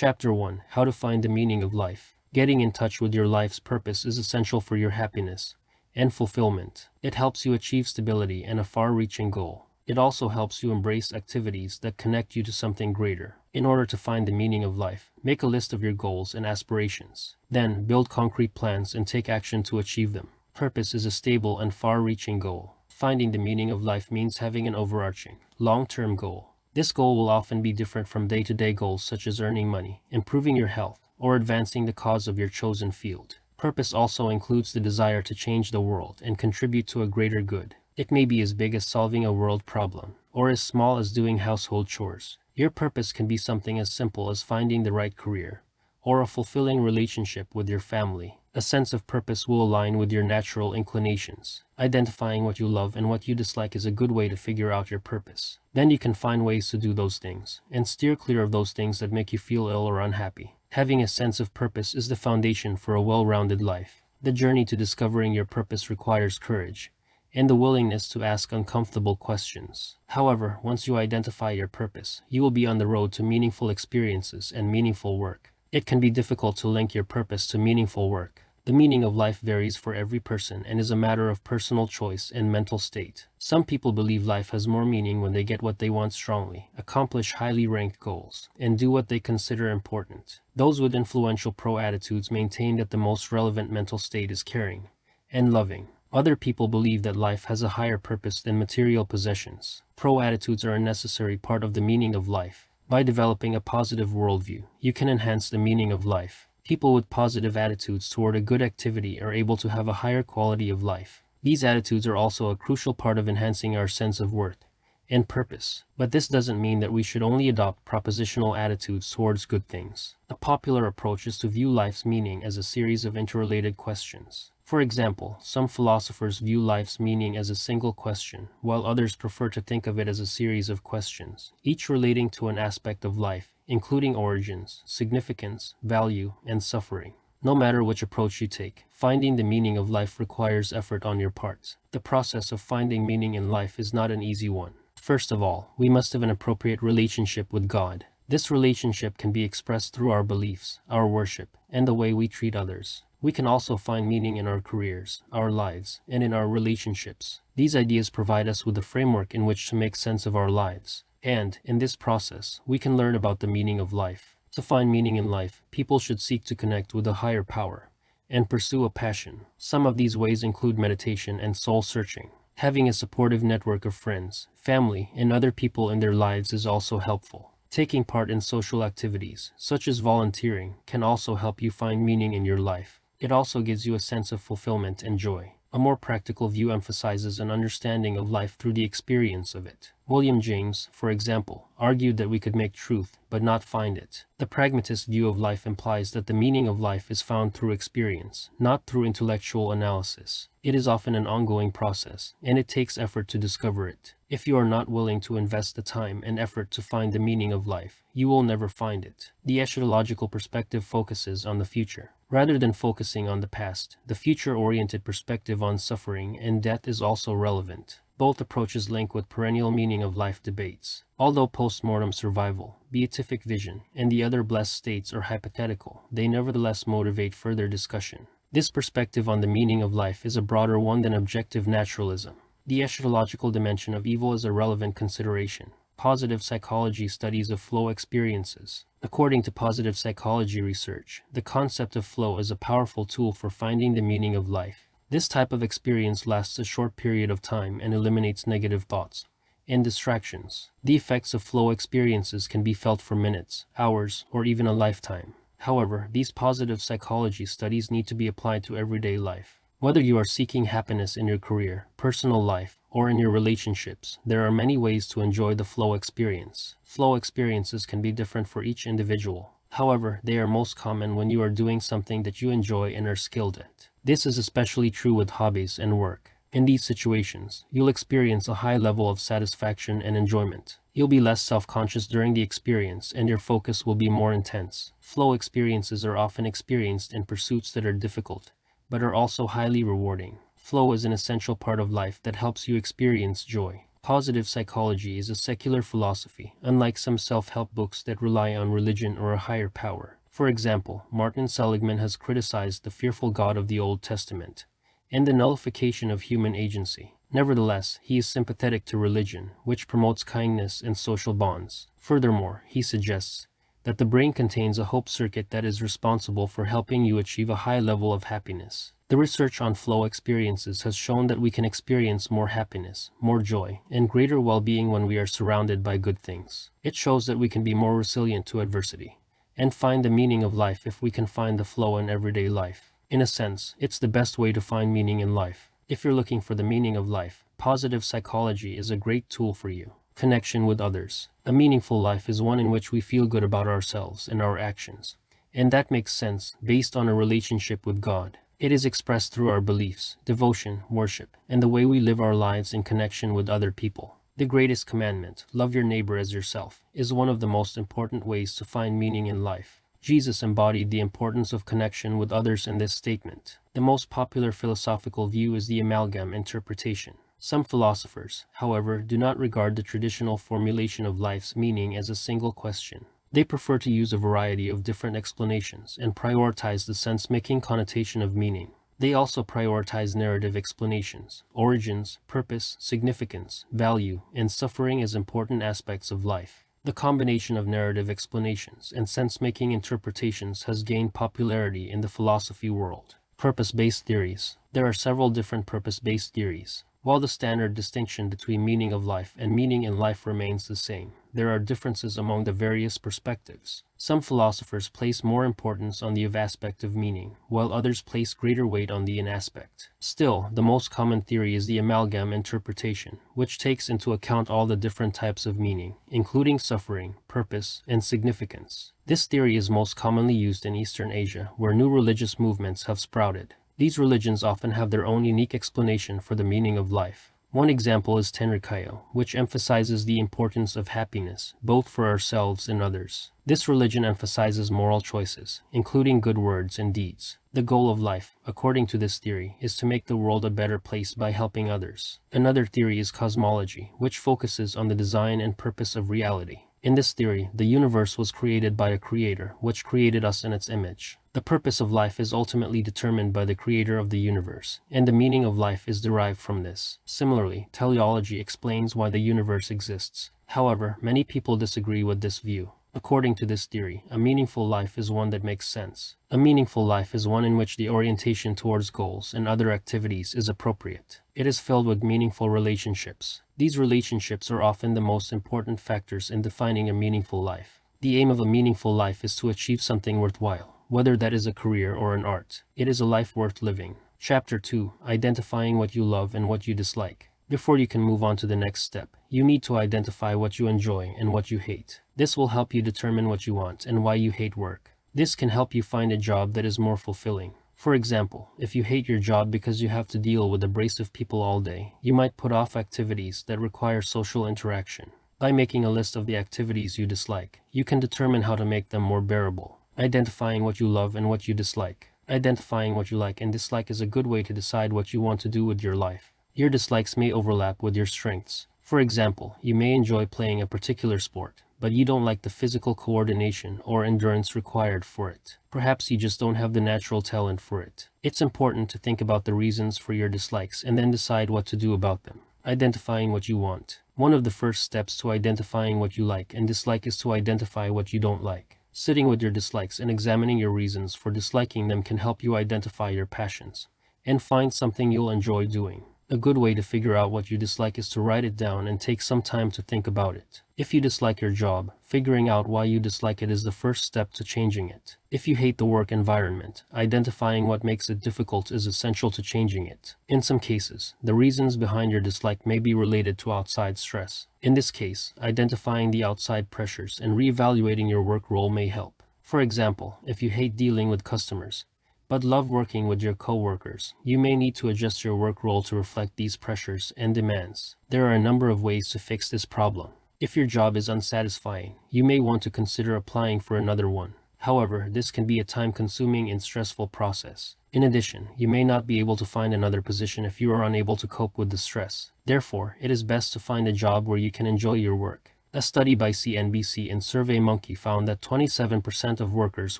Chapter 1: How to Find the Meaning of Life. Getting in touch with your life's purpose is essential for your happiness and fulfillment. It helps you achieve stability and a far-reaching goal. It also helps you embrace activities that connect you to something greater. In order to find the meaning of life, make a list of your goals and aspirations. Then, build concrete plans and take action to achieve them. Purpose is a stable and far-reaching goal. Finding the meaning of life means having an overarching, long-term goal. This goal will often be different from day-to-day goals such as earning money, improving your health, or advancing the cause of your chosen field. Purpose also includes the desire to change the world and contribute to a greater good. It may be as big as solving a world problem, or as small as doing household chores. Your purpose can be something as simple as finding the right career, or a fulfilling relationship with your family. A sense of purpose will align with your natural inclinations. Identifying what you love and what you dislike is a good way to figure out your purpose. Then you can find ways to do those things, and steer clear of those things that make you feel ill or unhappy. Having a sense of purpose is the foundation for a well-rounded life. The journey to discovering your purpose requires courage and the willingness to ask uncomfortable questions. However, once you identify your purpose, you will be on the road to meaningful experiences and meaningful work. It can be difficult to link your purpose to meaningful work. The meaning of life varies for every person and is a matter of personal choice and mental state. Some people believe life has more meaning when they get what they want strongly, accomplish highly ranked goals, and do what they consider important. Those with influential pro-attitudes maintain that the most relevant mental state is caring and loving. Other people believe that life has a higher purpose than material possessions. Pro-attitudes are a necessary part of the meaning of life. By developing a positive worldview, you can enhance the meaning of life. People with positive attitudes toward a good activity are able to have a higher quality of life. These attitudes are also a crucial part of enhancing our sense of worth and purpose. But this doesn't mean that we should only adopt propositional attitudes towards good things. A popular approach is to view life's meaning as a series of interrelated questions. For example, some philosophers view life's meaning as a single question, while others prefer to think of it as a series of questions, each relating to an aspect of life, including origins, significance, value, and suffering. No matter which approach you take, finding the meaning of life requires effort on your part. The process of finding meaning in life is not an easy one. First of all, we must have an appropriate relationship with God. This relationship can be expressed through our beliefs, our worship, and the way we treat others. We can also find meaning in our careers, our lives, and in our relationships. These ideas provide us with a framework in which to make sense of our lives. And, in this process, we can learn about the meaning of life. To find meaning in life, people should seek to connect with a higher power and pursue a passion. Some of these ways include meditation and soul searching. Having a supportive network of friends, family, and other people in their lives is also helpful. Taking part in social activities, such as volunteering, can also help you find meaning in your life. It also gives you a sense of fulfillment and joy. A more practical view emphasizes an understanding of life through the experience of it. William James, for example, argued that we could make truth, but not find it. The pragmatist view of life implies that the meaning of life is found through experience, not through intellectual analysis. It is often an ongoing process, and it takes effort to discover it. If you are not willing to invest the time and effort to find the meaning of life, you will never find it. The eschatological perspective focuses on the future. Rather than focusing on the past, the future-oriented perspective on suffering and death is also relevant. Both approaches link with perennial meaning of life debates. Although post-mortem survival, beatific vision, and the other blessed states are hypothetical, they nevertheless motivate further discussion. This perspective on the meaning of life is a broader one than objective naturalism. The eschatological dimension of evil is a relevant consideration. Positive psychology studies of flow experiences. According to positive psychology research, the concept of flow is a powerful tool for finding the meaning of life. This type of experience lasts a short period of time and eliminates negative thoughts and distractions. The effects of flow experiences can be felt for minutes, hours, or even a lifetime. However, these positive psychology studies need to be applied to everyday life. Whether you are seeking happiness in your career, personal life, or in your relationships, there are many ways to enjoy the flow experience. Flow experiences can be different for each individual. However, they are most common when you are doing something that you enjoy and are skilled at. This is especially true with hobbies and work. In these situations, you'll experience a high level of satisfaction and enjoyment. You'll be less self-conscious during the experience, and your focus will be more intense. Flow experiences are often experienced in pursuits that are difficult, but are also highly rewarding. Flow is an essential part of life that helps you experience joy. Positive psychology is a secular philosophy, unlike some self-help books that rely on religion or a higher power. For example, Martin Seligman has criticized the fearful God of the Old Testament and the nullification of human agency. Nevertheless, he is sympathetic to religion, which promotes kindness and social bonds. Furthermore, he suggests that the brain contains a hope circuit that is responsible for helping you achieve a high level of happiness. The research on flow experiences has shown that we can experience more happiness, more joy, and greater well-being when we are surrounded by good things. It shows that we can be more resilient to adversity and find the meaning of life if we can find the flow in everyday life. In a sense, it's the best way to find meaning in life. If you're looking for the meaning of life, positive psychology is a great tool for you. Connection with others. A meaningful life is one in which we feel good about ourselves and our actions. And that makes sense based on a relationship with God. It is expressed through our beliefs, devotion, worship, and the way we live our lives in connection with other people. The greatest commandment, love your neighbor as yourself, is one of the most important ways to find meaning in life. Jesus embodied the importance of connection with others in this statement. The most popular philosophical view is the amalgam interpretation. Some philosophers, however, do not regard the traditional formulation of life's meaning as a single question. They prefer to use a variety of different explanations and prioritize the sense-making connotation of meaning. They also prioritize narrative explanations, origins, purpose, significance, value, and suffering as important aspects of life. The combination of narrative explanations and sense-making interpretations has gained popularity in the philosophy world. Purpose-based theories. There are several different purpose-based theories. While the standard distinction between meaning of life and meaning in life remains the same, there are differences among the various perspectives. Some philosophers place more importance on the of aspect of meaning, while others place greater weight on the in aspect. Still, the most common theory is the amalgam interpretation, which takes into account all the different types of meaning, including suffering, purpose, and significance. This theory is most commonly used in Eastern Asia, where new religious movements have sprouted. These religions often have their own unique explanation for the meaning of life. One example is Tenrikyo, which emphasizes the importance of happiness, both for ourselves and others. This religion emphasizes moral choices, including good words and deeds. The goal of life, according to this theory, is to make the world a better place by helping others. Another theory is cosmology, which focuses on the design and purpose of reality. In this theory, the universe was created by a creator, which created us in its image. The purpose of life is ultimately determined by the creator of the universe, and the meaning of life is derived from this. Similarly, teleology explains why the universe exists. However, many people disagree with this view. According to this theory, a meaningful life is one that makes sense. A meaningful life is one in which the orientation towards goals and other activities is appropriate. It is filled with meaningful relationships. These relationships are often the most important factors in defining a meaningful life. The aim of a meaningful life is to achieve something worthwhile, whether that is a career or an art. It is a life worth living. Chapter 2. Identifying what you love and what you dislike. Before you can move on to the next step, you need to identify what you enjoy and what you hate. This will help you determine what you want and why you hate work. This can help you find a job that is more fulfilling. For example, if you hate your job because you have to deal with abrasive people all day, you might put off activities that require social interaction. By making a list of the activities you dislike, you can determine how to make them more bearable. Identifying what you love and what you dislike. Identifying what you like and dislike is a good way to decide what you want to do with your life. Your dislikes may overlap with your strengths. For example, you may enjoy playing a particular sport, but you don't like the physical coordination or endurance required for it. Perhaps you just don't have the natural talent for it. It's important to think about the reasons for your dislikes and then decide what to do about them. Identifying what you want. One of the first steps to identifying what you like and dislike is to identify what you don't like. Sitting with your dislikes and examining your reasons for disliking them can help you identify your passions and find something you'll enjoy doing. A good way to figure out what you dislike is to write it down and take some time to think about it. If you dislike your job, figuring out why you dislike it is the first step to changing it. If you hate the work environment, identifying what makes it difficult is essential to changing it. In some cases, the reasons behind your dislike may be related to outside stress. In this case, identifying the outside pressures and reevaluating your work role may help. For example, if you hate dealing with customers, but love working with your coworkers, you may need to adjust your work role to reflect these pressures and demands. There are a number of ways to fix this problem. If your job is unsatisfying, you may want to consider applying for another one. However, this can be a time-consuming and stressful process. In addition, you may not be able to find another position if you are unable to cope with the stress. Therefore, it is best to find a job where you can enjoy your work. A study by CNBC and SurveyMonkey found that 27% of workers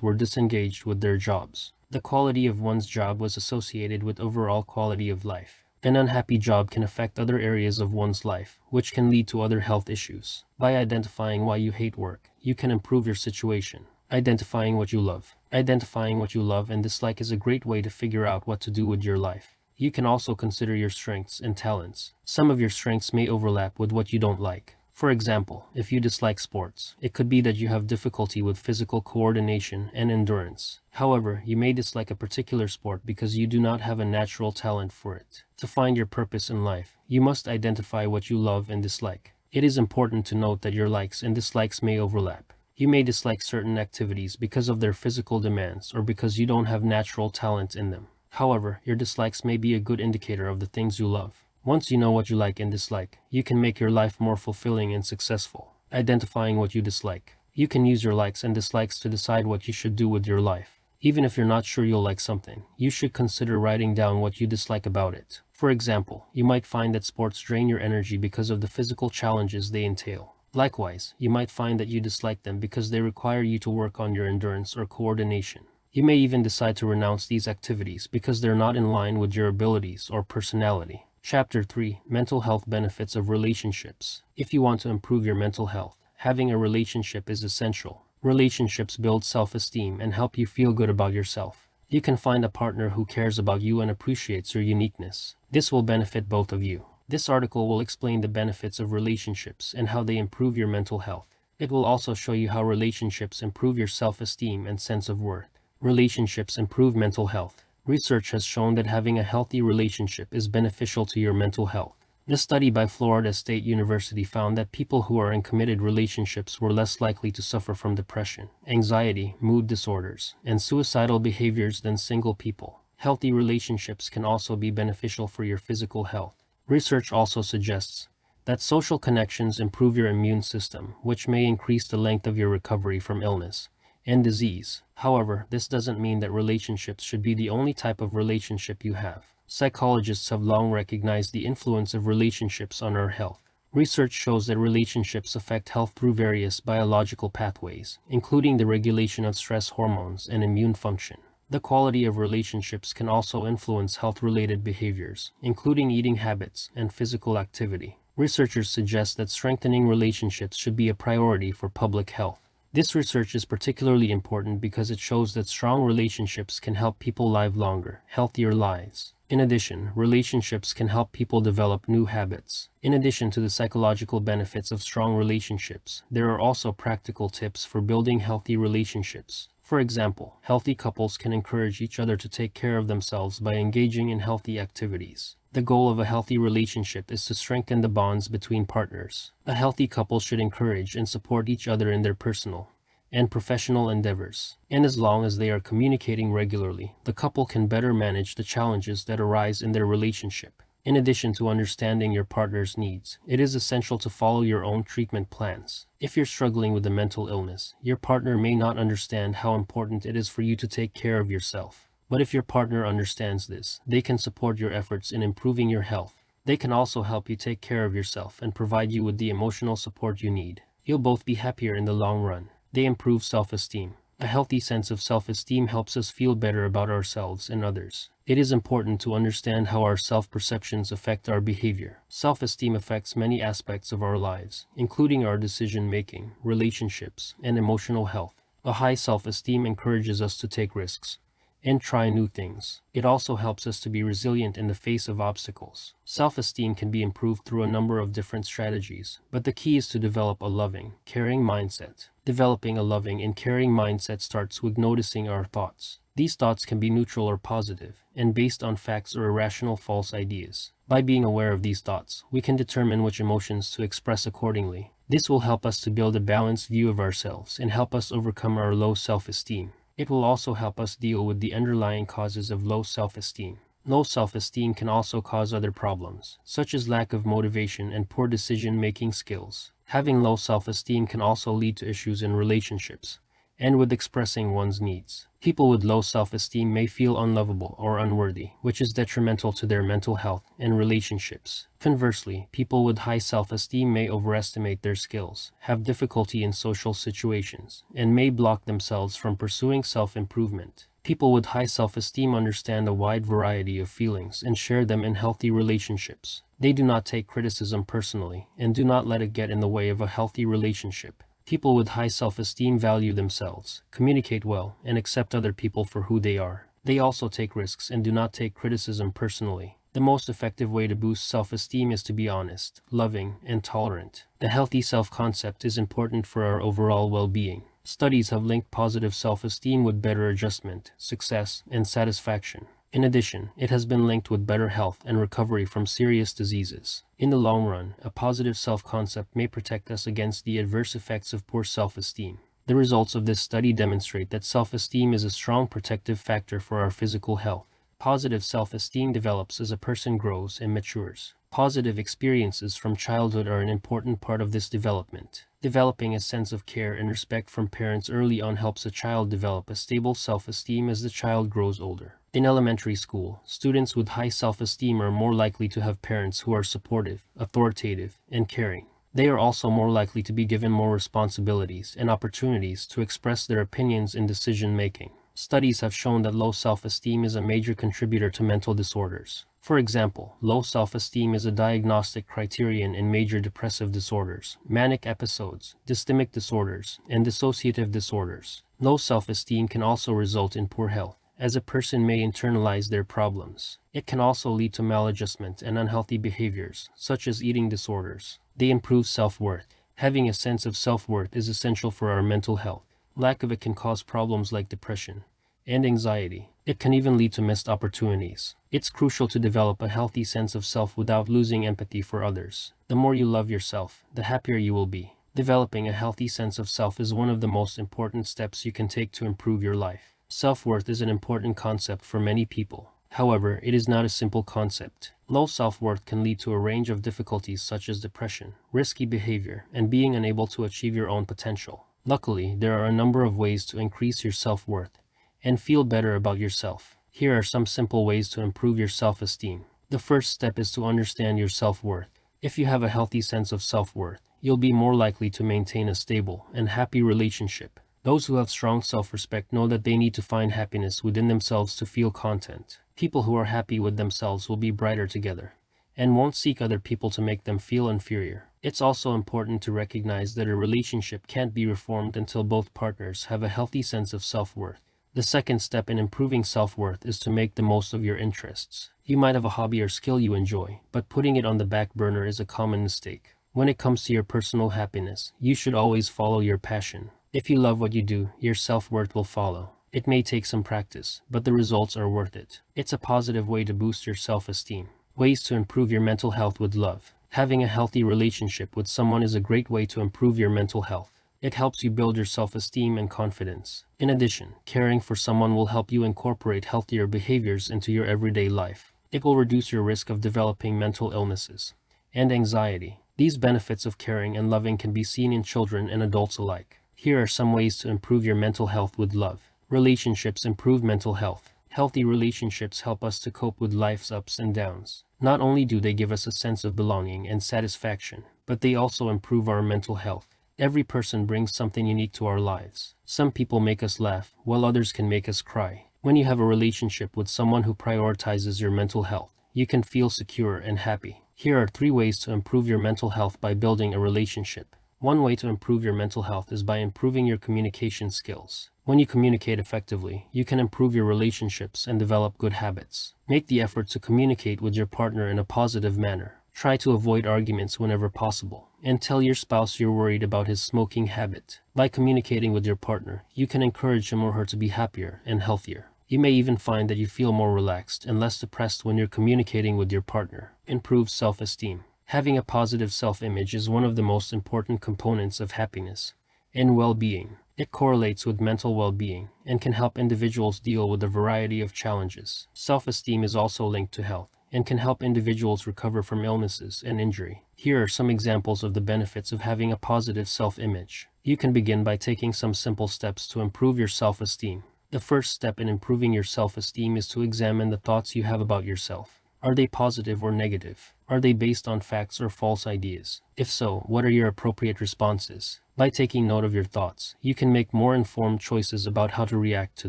were disengaged with their jobs. The quality of one's job was associated with overall quality of life. An unhappy job can affect other areas of one's life, which can lead to other health issues. By identifying why you hate work, you can improve your situation. Identifying what you love. Identifying what you love and dislike is a great way to figure out what to do with your life. You can also consider your strengths and talents. Some of your strengths may overlap with what you don't like. For example, if you dislike sports, it could be that you have difficulty with physical coordination and endurance. However, you may dislike a particular sport because you do not have a natural talent for it. To find your purpose in life, you must identify what you love and dislike. It is important to note that your likes and dislikes may overlap. You may dislike certain activities because of their physical demands or because you don't have natural talent in them. However, your dislikes may be a good indicator of the things you love. Once you know what you like and dislike, you can make your life more fulfilling and successful. Identifying what you dislike. You can use your likes and dislikes to decide what you should do with your life. Even if you're not sure you'll like something, you should consider writing down what you dislike about it. For example, you might find that sports drain your energy because of the physical challenges they entail. Likewise, you might find that you dislike them because they require you to work on your endurance or coordination. You may even decide to renounce these activities because they're not in line with your abilities or personality. Chapter 3: Mental Health Benefits of Relationships. If you want to improve your mental health, having a relationship is essential. Relationships build self-esteem and help you feel good about yourself. You can find a partner who cares about you and appreciates your uniqueness. This will benefit both of you. This article will explain the benefits of relationships and how they improve your mental health. It will also show you how relationships improve your self-esteem and sense of worth. Relationships improve mental health. Research has shown that having a healthy relationship is beneficial to your mental health. The study by Florida State University found that people who are in committed relationships were less likely to suffer from depression, anxiety, mood disorders, and suicidal behaviors than single people. Healthy relationships can also be beneficial for your physical health. Research also suggests that social connections improve your immune system, which may increase the length of your recovery from illness and disease. However, this doesn't mean that relationships should be the only type of relationship you have. Psychologists have long recognized the influence of relationships on our health. Research shows that relationships affect health through various biological pathways, including the regulation of stress hormones and immune function. The quality of relationships can also influence health-related behaviors, including eating habits and physical activity. Researchers suggest that strengthening relationships should be a priority for public health. This research is particularly important because it shows that strong relationships can help people live longer, healthier lives. In addition, relationships can help people develop new habits. In addition to the psychological benefits of strong relationships, there are also practical tips for building healthy relationships. For example, healthy couples can encourage each other to take care of themselves by engaging in healthy activities. The goal of a healthy relationship is to strengthen the bonds between partners. A healthy couple should encourage and support each other in their personal and professional endeavors. And as long as they are communicating regularly, the couple can better manage the challenges that arise in their relationship. In addition to understanding your partner's needs, it is essential to follow your own treatment plans. If you're struggling with a mental illness, your partner may not understand how important it is for you to take care of yourself. But if your partner understands this, they can support your efforts in improving your health. They can also help you take care of yourself and provide you with the emotional support you need. You'll both be happier in the long run. They improve self-esteem. A healthy sense of self-esteem helps us feel better about ourselves and others. It is important to understand how our self-perceptions affect our behavior. Self-esteem affects many aspects of our lives, including our decision-making, relationships, and emotional health. A high self-esteem encourages us to take risks and try new things. It also helps us to be resilient in the face of obstacles. Self-esteem can be improved through a number of different strategies, but the key is to develop a loving, caring mindset. Developing a loving and caring mindset starts with noticing our thoughts. These thoughts can be neutral or positive, and based on facts or irrational false ideas. By being aware of these thoughts, we can determine which emotions to express accordingly. This will help us to build a balanced view of ourselves and help us overcome our low self-esteem. It will also help us deal with the underlying causes of low self-esteem. Low self-esteem can also cause other problems, such as lack of motivation and poor decision-making skills. Having low self-esteem can also lead to issues in relationships and with expressing one's needs. People with low self-esteem may feel unlovable or unworthy, which is detrimental to their mental health and relationships. Conversely, people with high self-esteem may overestimate their skills, have difficulty in social situations, and may block themselves from pursuing self-improvement. People with high self-esteem understand a wide variety of feelings and share them in healthy relationships. They do not take criticism personally and do not let it get in the way of a healthy relationship. People with high self-esteem value themselves, communicate well, and accept other people for who they are. They also take risks and do not take criticism personally. The most effective way to boost self-esteem is to be honest, loving, and tolerant. The healthy self-concept is important for our overall well-being. Studies have linked positive self-esteem with better adjustment, success, and satisfaction. In addition, it has been linked with better health and recovery from serious diseases. In the long run, a positive self-concept may protect us against the adverse effects of poor self-esteem. The results of this study demonstrate that self-esteem is a strong protective factor for our physical health. Positive self-esteem develops as a person grows and matures. Positive experiences from childhood are an important part of this development. Developing a sense of care and respect from parents early on helps a child develop a stable self-esteem as the child grows older. In elementary school, students with high self-esteem are more likely to have parents who are supportive, authoritative, and caring. They are also more likely to be given more responsibilities and opportunities to express their opinions in decision-making. Studies have shown that low self-esteem is a major contributor to mental disorders. For example, low self-esteem is a diagnostic criterion in major depressive disorders, manic episodes, dysthymic disorders, and dissociative disorders. Low self-esteem can also result in poor health, as a person may internalize their problems. It can also lead to maladjustment and unhealthy behaviors, such as eating disorders. They improve self-worth. Having a sense of self-worth is essential for our mental health. Lack of it can cause problems like depression and anxiety. It can even lead to missed opportunities. It's crucial to develop a healthy sense of self without losing empathy for others. The more you love yourself, the happier you will be. Developing a healthy sense of self is one of the most important steps you can take to improve your life. Self-worth is an important concept for many people. However, it is not a simple concept. Low self-worth can lead to a range of difficulties such as depression, risky behavior, and being unable to achieve your own potential. Luckily, there are a number of ways to increase your self-worth and feel better about yourself. Here are some simple ways to improve your self-esteem. The first step is to understand your self-worth. If you have a healthy sense of self-worth, you'll be more likely to maintain a stable and happy relationship. Those who have strong self-respect know that they need to find happiness within themselves to feel content. People who are happy with themselves will be brighter together and won't seek other people to make them feel inferior. It's also important to recognize that a relationship can't be reformed until both partners have a healthy sense of self-worth. The second step in improving self-worth is to make the most of your interests. You might have a hobby or skill you enjoy, but putting it on the back burner is a common mistake. When it comes to your personal happiness, you should always follow your passion. If you love what you do, your self-worth will follow. It may take some practice, but the results are worth it. It's a positive way to boost your self-esteem. Ways to improve your mental health with love. Having a healthy relationship with someone is a great way to improve your mental health. It helps you build your self-esteem and confidence. In addition, caring for someone will help you incorporate healthier behaviors into your everyday life. It will reduce your risk of developing mental illnesses and anxiety. These benefits of caring and loving can be seen in children and adults alike. Here are some ways to improve your mental health with love. Relationships improve mental health. Healthy relationships help us to cope with life's ups and downs. Not only do they give us a sense of belonging and satisfaction, but they also improve our mental health. Every person brings something unique to our lives. Some people make us laugh, while others can make us cry. When you have a relationship with someone who prioritizes your mental health, you can feel secure and happy. Here are 3 ways to improve your mental health by building a relationship. One way to improve your mental health is by improving your communication skills. When you communicate effectively, you can improve your relationships and develop good habits. Make the effort to communicate with your partner in a positive manner. Try to avoid arguments whenever possible, and tell your spouse you're worried about his smoking habit. By communicating with your partner, you can encourage him or her to be happier and healthier. You may even find that you feel more relaxed and less depressed when you're communicating with your partner. Improve self-esteem. Having a positive self-image is one of the most important components of happiness and well-being. It correlates with mental well-being and can help individuals deal with a variety of challenges. Self-esteem is also linked to health and can help individuals recover from illnesses and injury. Here are some examples of the benefits of having a positive self-image. You can begin by taking some simple steps to improve your self-esteem. The first step in improving your self-esteem is to examine the thoughts you have about yourself. Are they positive or negative? Are they based on facts or false ideas? If so, what are your appropriate responses? By taking note of your thoughts, you can make more informed choices about how to react to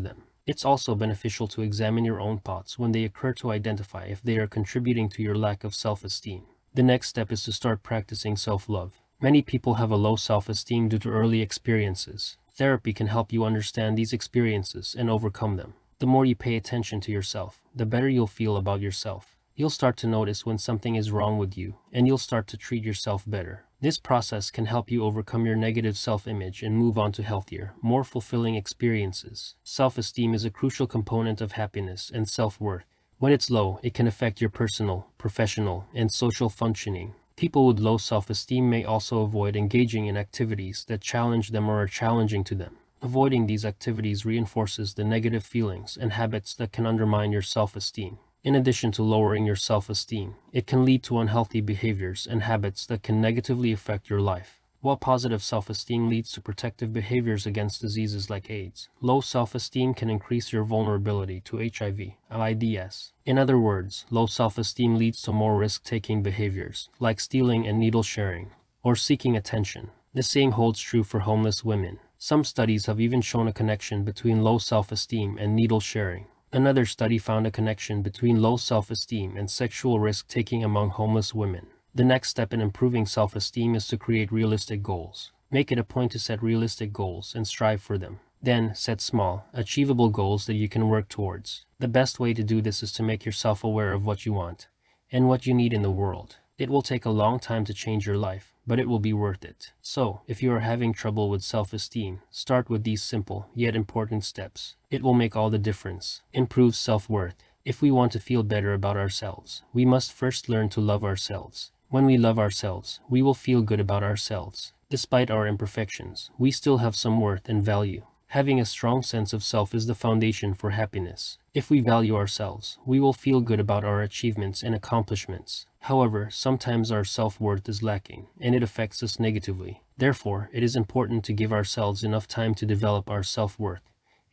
them. It's also beneficial to examine your own thoughts when they occur to identify if they are contributing to your lack of self-esteem. The next step is to start practicing self-love. Many people have a low self-esteem due to early experiences. Therapy can help you understand these experiences and overcome them. The more you pay attention to yourself, the better you'll feel about yourself. You'll start to notice when something is wrong with you, and you'll start to treat yourself better. This process can help you overcome your negative self-image and move on to healthier, more fulfilling experiences. Self-esteem is a crucial component of happiness and self-worth. When it's low, it can affect your personal, professional, and social functioning. People with low self-esteem may also avoid engaging in activities that challenge them or are challenging to them. Avoiding these activities reinforces the negative feelings and habits that can undermine your self-esteem. In addition to lowering your self-esteem, it can lead to unhealthy behaviors and habits that can negatively affect your life. While positive self-esteem leads to protective behaviors against diseases like AIDS, low self-esteem can increase your vulnerability to HIV/AIDS. In other words, low self-esteem leads to more risk-taking behaviors, like stealing and needle sharing, or seeking attention. The same holds true for homeless women. Some studies have even shown a connection between low self-esteem and needle sharing. Another study found a connection between low self-esteem and sexual risk-taking among homeless women. The next step in improving self-esteem is to create realistic goals. Make it a point to set realistic goals and strive for them. Then, set small, achievable goals that you can work towards. The best way to do this is to make yourself aware of what you want and what you need in the world. It will take a long time to change your life, but it will be worth it. So, if you are having trouble with self-esteem, start with these simple, yet important steps. It will make all the difference. Improve self-worth. If we want to feel better about ourselves, we must first learn to love ourselves. When we love ourselves, we will feel good about ourselves. Despite our imperfections, we still have some worth and value. Having a strong sense of self is the foundation for happiness. If we value ourselves, we will feel good about our achievements and accomplishments. However, sometimes our self-worth is lacking, and it affects us negatively. Therefore, it is important to give ourselves enough time to develop our self-worth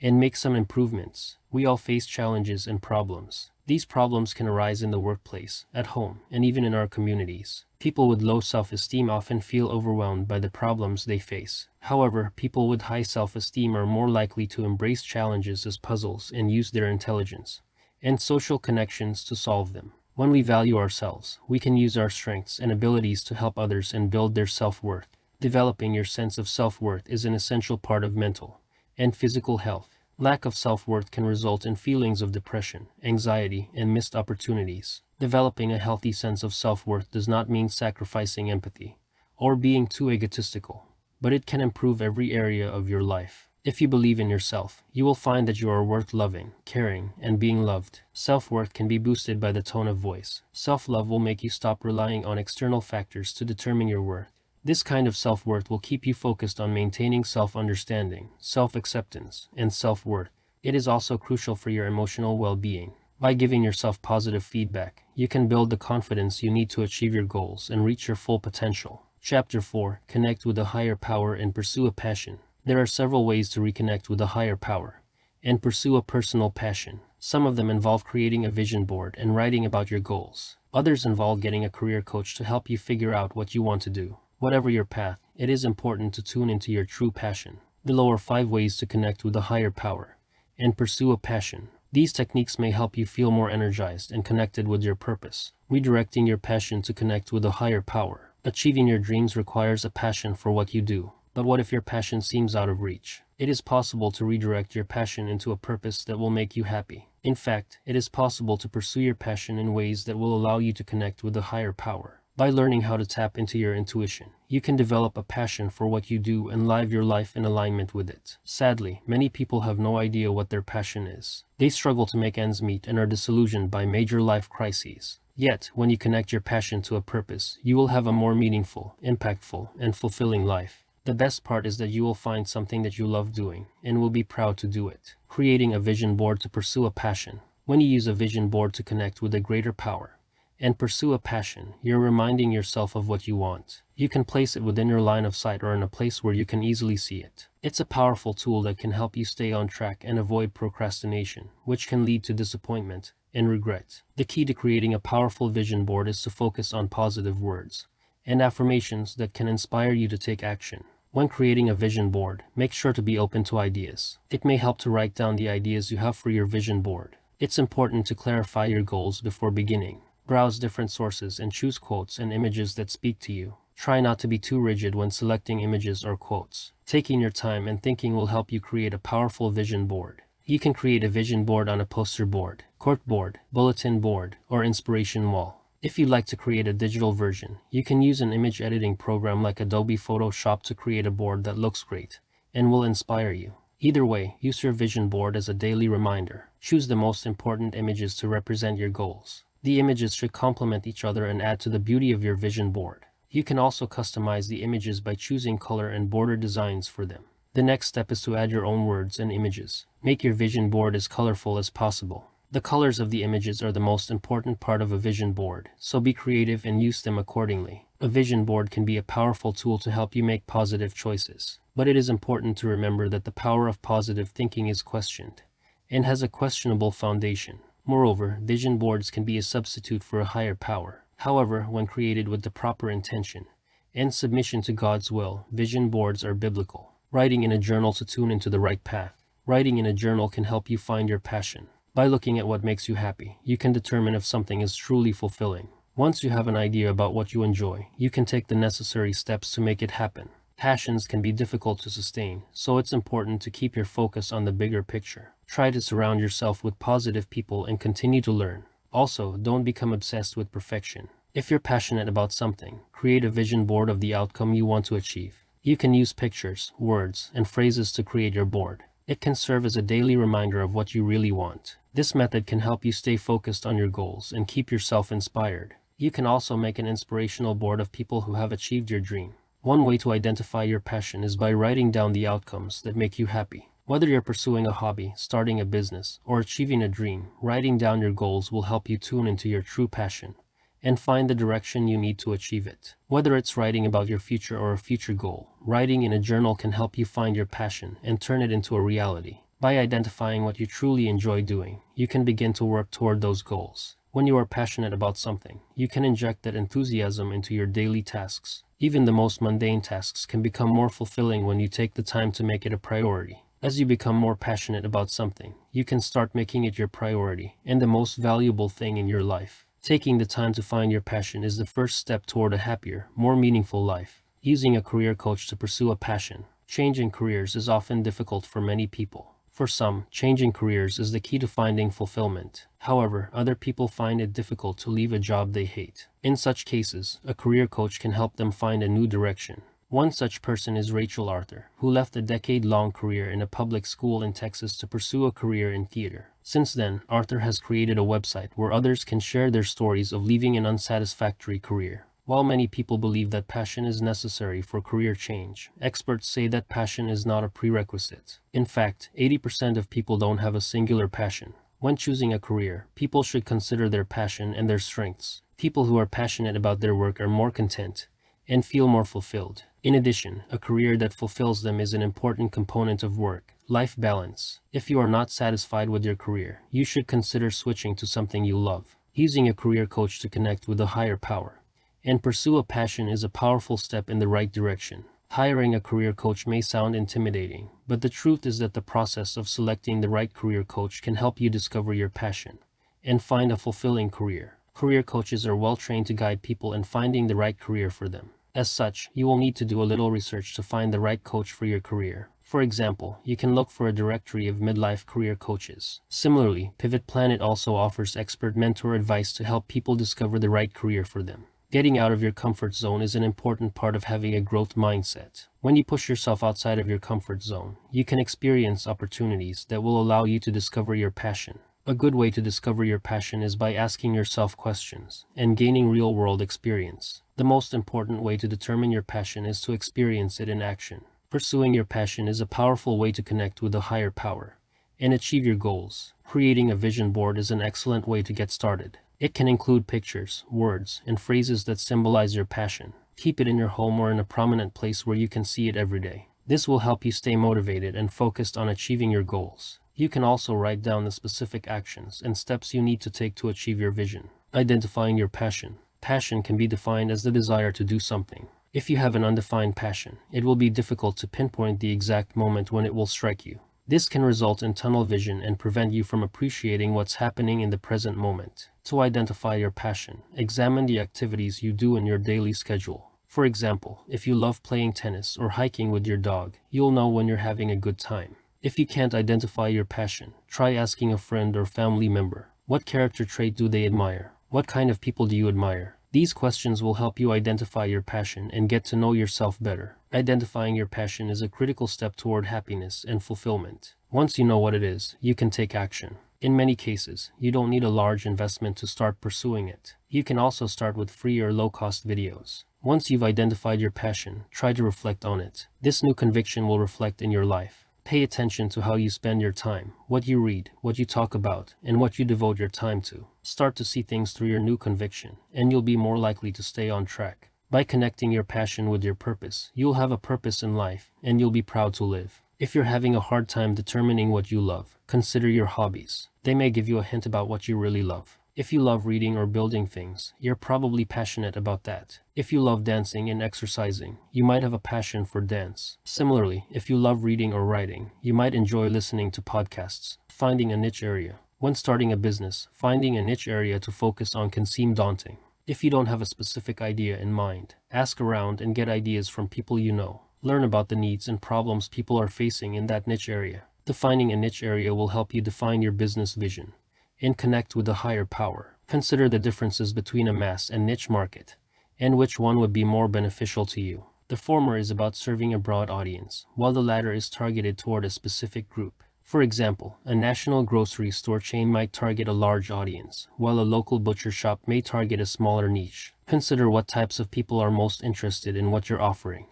and make some improvements. We all face challenges and problems. These problems can arise in the workplace, at home, and even in our communities. People with low self-esteem often feel overwhelmed by the problems they face. However, people with high self-esteem are more likely to embrace challenges as puzzles and use their intelligence and social connections to solve them. When we value ourselves, we can use our strengths and abilities to help others and build their self-worth. Developing your sense of self-worth is an essential part of mental and physical health. Lack of self-worth can result in feelings of depression, anxiety, and missed opportunities. Developing a healthy sense of self-worth does not mean sacrificing empathy or being too egotistical, but it can improve every area of your life. If you believe in yourself, you will find that you are worth loving, caring, and being loved. Self-worth can be boosted by the tone of voice. Self-love will make you stop relying on external factors to determine your worth. This kind of self-worth will keep you focused on maintaining self-understanding, self-acceptance, and self-worth. It is also crucial for your emotional well-being. By giving yourself positive feedback, you can build the confidence you need to achieve your goals and reach your full potential. Chapter 4. Connect with a higher power and pursue a passion. There are several ways to reconnect with a higher power and pursue a personal passion. Some of them involve creating a vision board and writing about your goals. Others involve getting a career coach to help you figure out what you want to do. Whatever your path, it is important to tune into your true passion. Below are 5 ways to connect with a higher power and pursue a passion. These techniques may help you feel more energized and connected with your purpose. Redirecting your passion to connect with a higher power. Achieving your dreams requires a passion for what you do. But what if your passion seems out of reach? It is possible to redirect your passion into a purpose that will make you happy. In fact, it is possible to pursue your passion in ways that will allow you to connect with a higher power. By learning how to tap into your intuition, you can develop a passion for what you do and live your life in alignment with it. Sadly, many people have no idea what their passion is. They struggle to make ends meet and are disillusioned by major life crises. Yet, when you connect your passion to a purpose, you will have a more meaningful, impactful, and fulfilling life. The best part is that you will find something that you love doing and will be proud to do it. Creating a vision board to pursue a passion. When you use a vision board to connect with a greater power and pursue a passion, you're reminding yourself of what you want. You can place it within your line of sight or in a place where you can easily see it. It's a powerful tool that can help you stay on track and avoid procrastination, which can lead to disappointment and regret. The key to creating a powerful vision board is to focus on positive words and affirmations that can inspire you to take action. When creating a vision board, make sure to be open to ideas. It may help to write down the ideas you have for your vision board. It's important to clarify your goals before beginning. Browse different sources and choose quotes and images that speak to you. Try not to be too rigid when selecting images or quotes. Taking your time and thinking will help you create a powerful vision board. You can create a vision board on a poster board, cork board, bulletin board, or inspiration wall. If you'd like to create a digital version, you can use an image editing program like Adobe Photoshop to create a board that looks great and will inspire you. Either way, use your vision board as a daily reminder. Choose the most important images to represent your goals. The images should complement each other and add to the beauty of your vision board. You can also customize the images by choosing color and border designs for them. The next step is to add your own words and images. Make your vision board as colorful as possible. The colors of the images are the most important part of a vision board, so be creative and use them accordingly. A vision board can be a powerful tool to help you make positive choices, but it is important to remember that the power of positive thinking is questioned and has a questionable foundation. Moreover, vision boards can be a substitute for a higher power. However, when created with the proper intention and submission to God's will, vision boards are biblical. Writing in a journal to tune into the right path. Writing in a journal can help you find your passion. By looking at what makes you happy, you can determine if something is truly fulfilling. Once you have an idea about what you enjoy, you can take the necessary steps to make it happen. Passions can be difficult to sustain, so it's important to keep your focus on the bigger picture. Try to surround yourself with positive people and continue to learn. Also, don't become obsessed with perfection. If you're passionate about something, create a vision board of the outcome you want to achieve. You can use pictures, words, and phrases to create your board. It can serve as a daily reminder of what you really want. This method can help you stay focused on your goals and keep yourself inspired. You can also make an inspirational board of people who have achieved your dream. One way to identify your passion is by writing down the outcomes that make you happy. Whether you're pursuing a hobby, starting a business, or achieving a dream, writing down your goals will help you tune into your true passion and find the direction you need to achieve it. Whether it's writing about your future or a future goal, writing in a journal can help you find your passion and turn it into a reality. By identifying what you truly enjoy doing, you can begin to work toward those goals. When you are passionate about something, you can inject that enthusiasm into your daily tasks. Even the most mundane tasks can become more fulfilling when you take the time to make it a priority. As you become more passionate about something, you can start making it your priority and the most valuable thing in your life. Taking the time to find your passion is the first step toward a happier, more meaningful life. Using a career coach to pursue a passion. Changing careers is often difficult for many people. For some, changing careers is the key to finding fulfillment. However, other people find it difficult to leave a job they hate. In such cases, a career coach can help them find a new direction. One such person is Rachel Arthur, who left a decade-long career in a public school in Texas to pursue a career in theater. Since then, Arthur has created a website where others can share their stories of leaving an unsatisfactory career. While many people believe that passion is necessary for career change, experts say that passion is not a prerequisite. In fact, 80% of people don't have a singular passion. When choosing a career, people should consider their passion and their strengths. People who are passionate about their work are more content and feel more fulfilled. In addition, a career that fulfills them is an important component of work-life balance. If you are not satisfied with your career, you should consider switching to something you love. Using a career coach to connect with a higher power and pursue a passion is a powerful step in the right direction. Hiring a career coach may sound intimidating, but the truth is that the process of selecting the right career coach can help you discover your passion and find a fulfilling career. Career coaches are well trained to guide people in finding the right career for them. As such, you will need to do a little research to find the right coach for your career. For example, you can look for a directory of midlife career coaches. Similarly, Pivot Planet also offers expert mentor advice to help people discover the right career for them. Getting out of your comfort zone is an important part of having a growth mindset. When you push yourself outside of your comfort zone, you can experience opportunities that will allow you to discover your passion. A good way to discover your passion is by asking yourself questions and gaining real-world experience. The most important way to determine your passion is to experience it in action. Pursuing your passion is a powerful way to connect with a higher power and achieve your goals. Creating a vision board is an excellent way to get started. It can include pictures, words, and phrases that symbolize your passion. Keep it in your home or in a prominent place where you can see it every day. This will help you stay motivated and focused on achieving your goals. You can also write down the specific actions and steps you need to take to achieve your vision. Identifying your passion. Passion can be defined as the desire to do something. If you have an undefined passion, it will be difficult to pinpoint the exact moment when it will strike you. This can result in tunnel vision and prevent you from appreciating what's happening in the present moment. To identify your passion, examine the activities you do in your daily schedule. For example, if you love playing tennis or hiking with your dog, you'll know when you're having a good time. If you can't identify your passion, try asking a friend or family member, what character trait do they admire? What kind of people do you admire? These questions will help you identify your passion and get to know yourself better. Identifying your passion is a critical step toward happiness and fulfillment. Once you know what it is, you can take action. In many cases, you don't need a large investment to start pursuing it. You can also start with free or low-cost videos. Once you've identified your passion, try to reflect on it. This new conviction will reflect in your life. Pay attention to how you spend your time, what you read, what you talk about, and what you devote your time to. Start to see things through your new conviction, and you'll be more likely to stay on track. By connecting your passion with your purpose, you'll have a purpose in life, and you'll be proud to live. If you're having a hard time determining what you love, consider your hobbies. They may give you a hint about what you really love. If you love reading or building things, you're probably passionate about that. If you love dancing and exercising, you might have a passion for dance. Similarly, if you love reading or writing, you might enjoy listening to podcasts. Finding a niche area. When starting a business, finding a niche area to focus on can seem daunting. If you don't have a specific idea in mind, ask around and get ideas from people you know. Learn about the needs and problems people are facing in that niche area. Defining a niche area will help you define your business vision and connect with a higher power. Consider the differences between a mass and niche market, and which one would be more beneficial to you. The former is about serving a broad audience, while the latter is targeted toward a specific group. For example, a national grocery store chain might target a large audience, while a local butcher shop may target a smaller niche. Consider what types of people are most interested in what you're offering,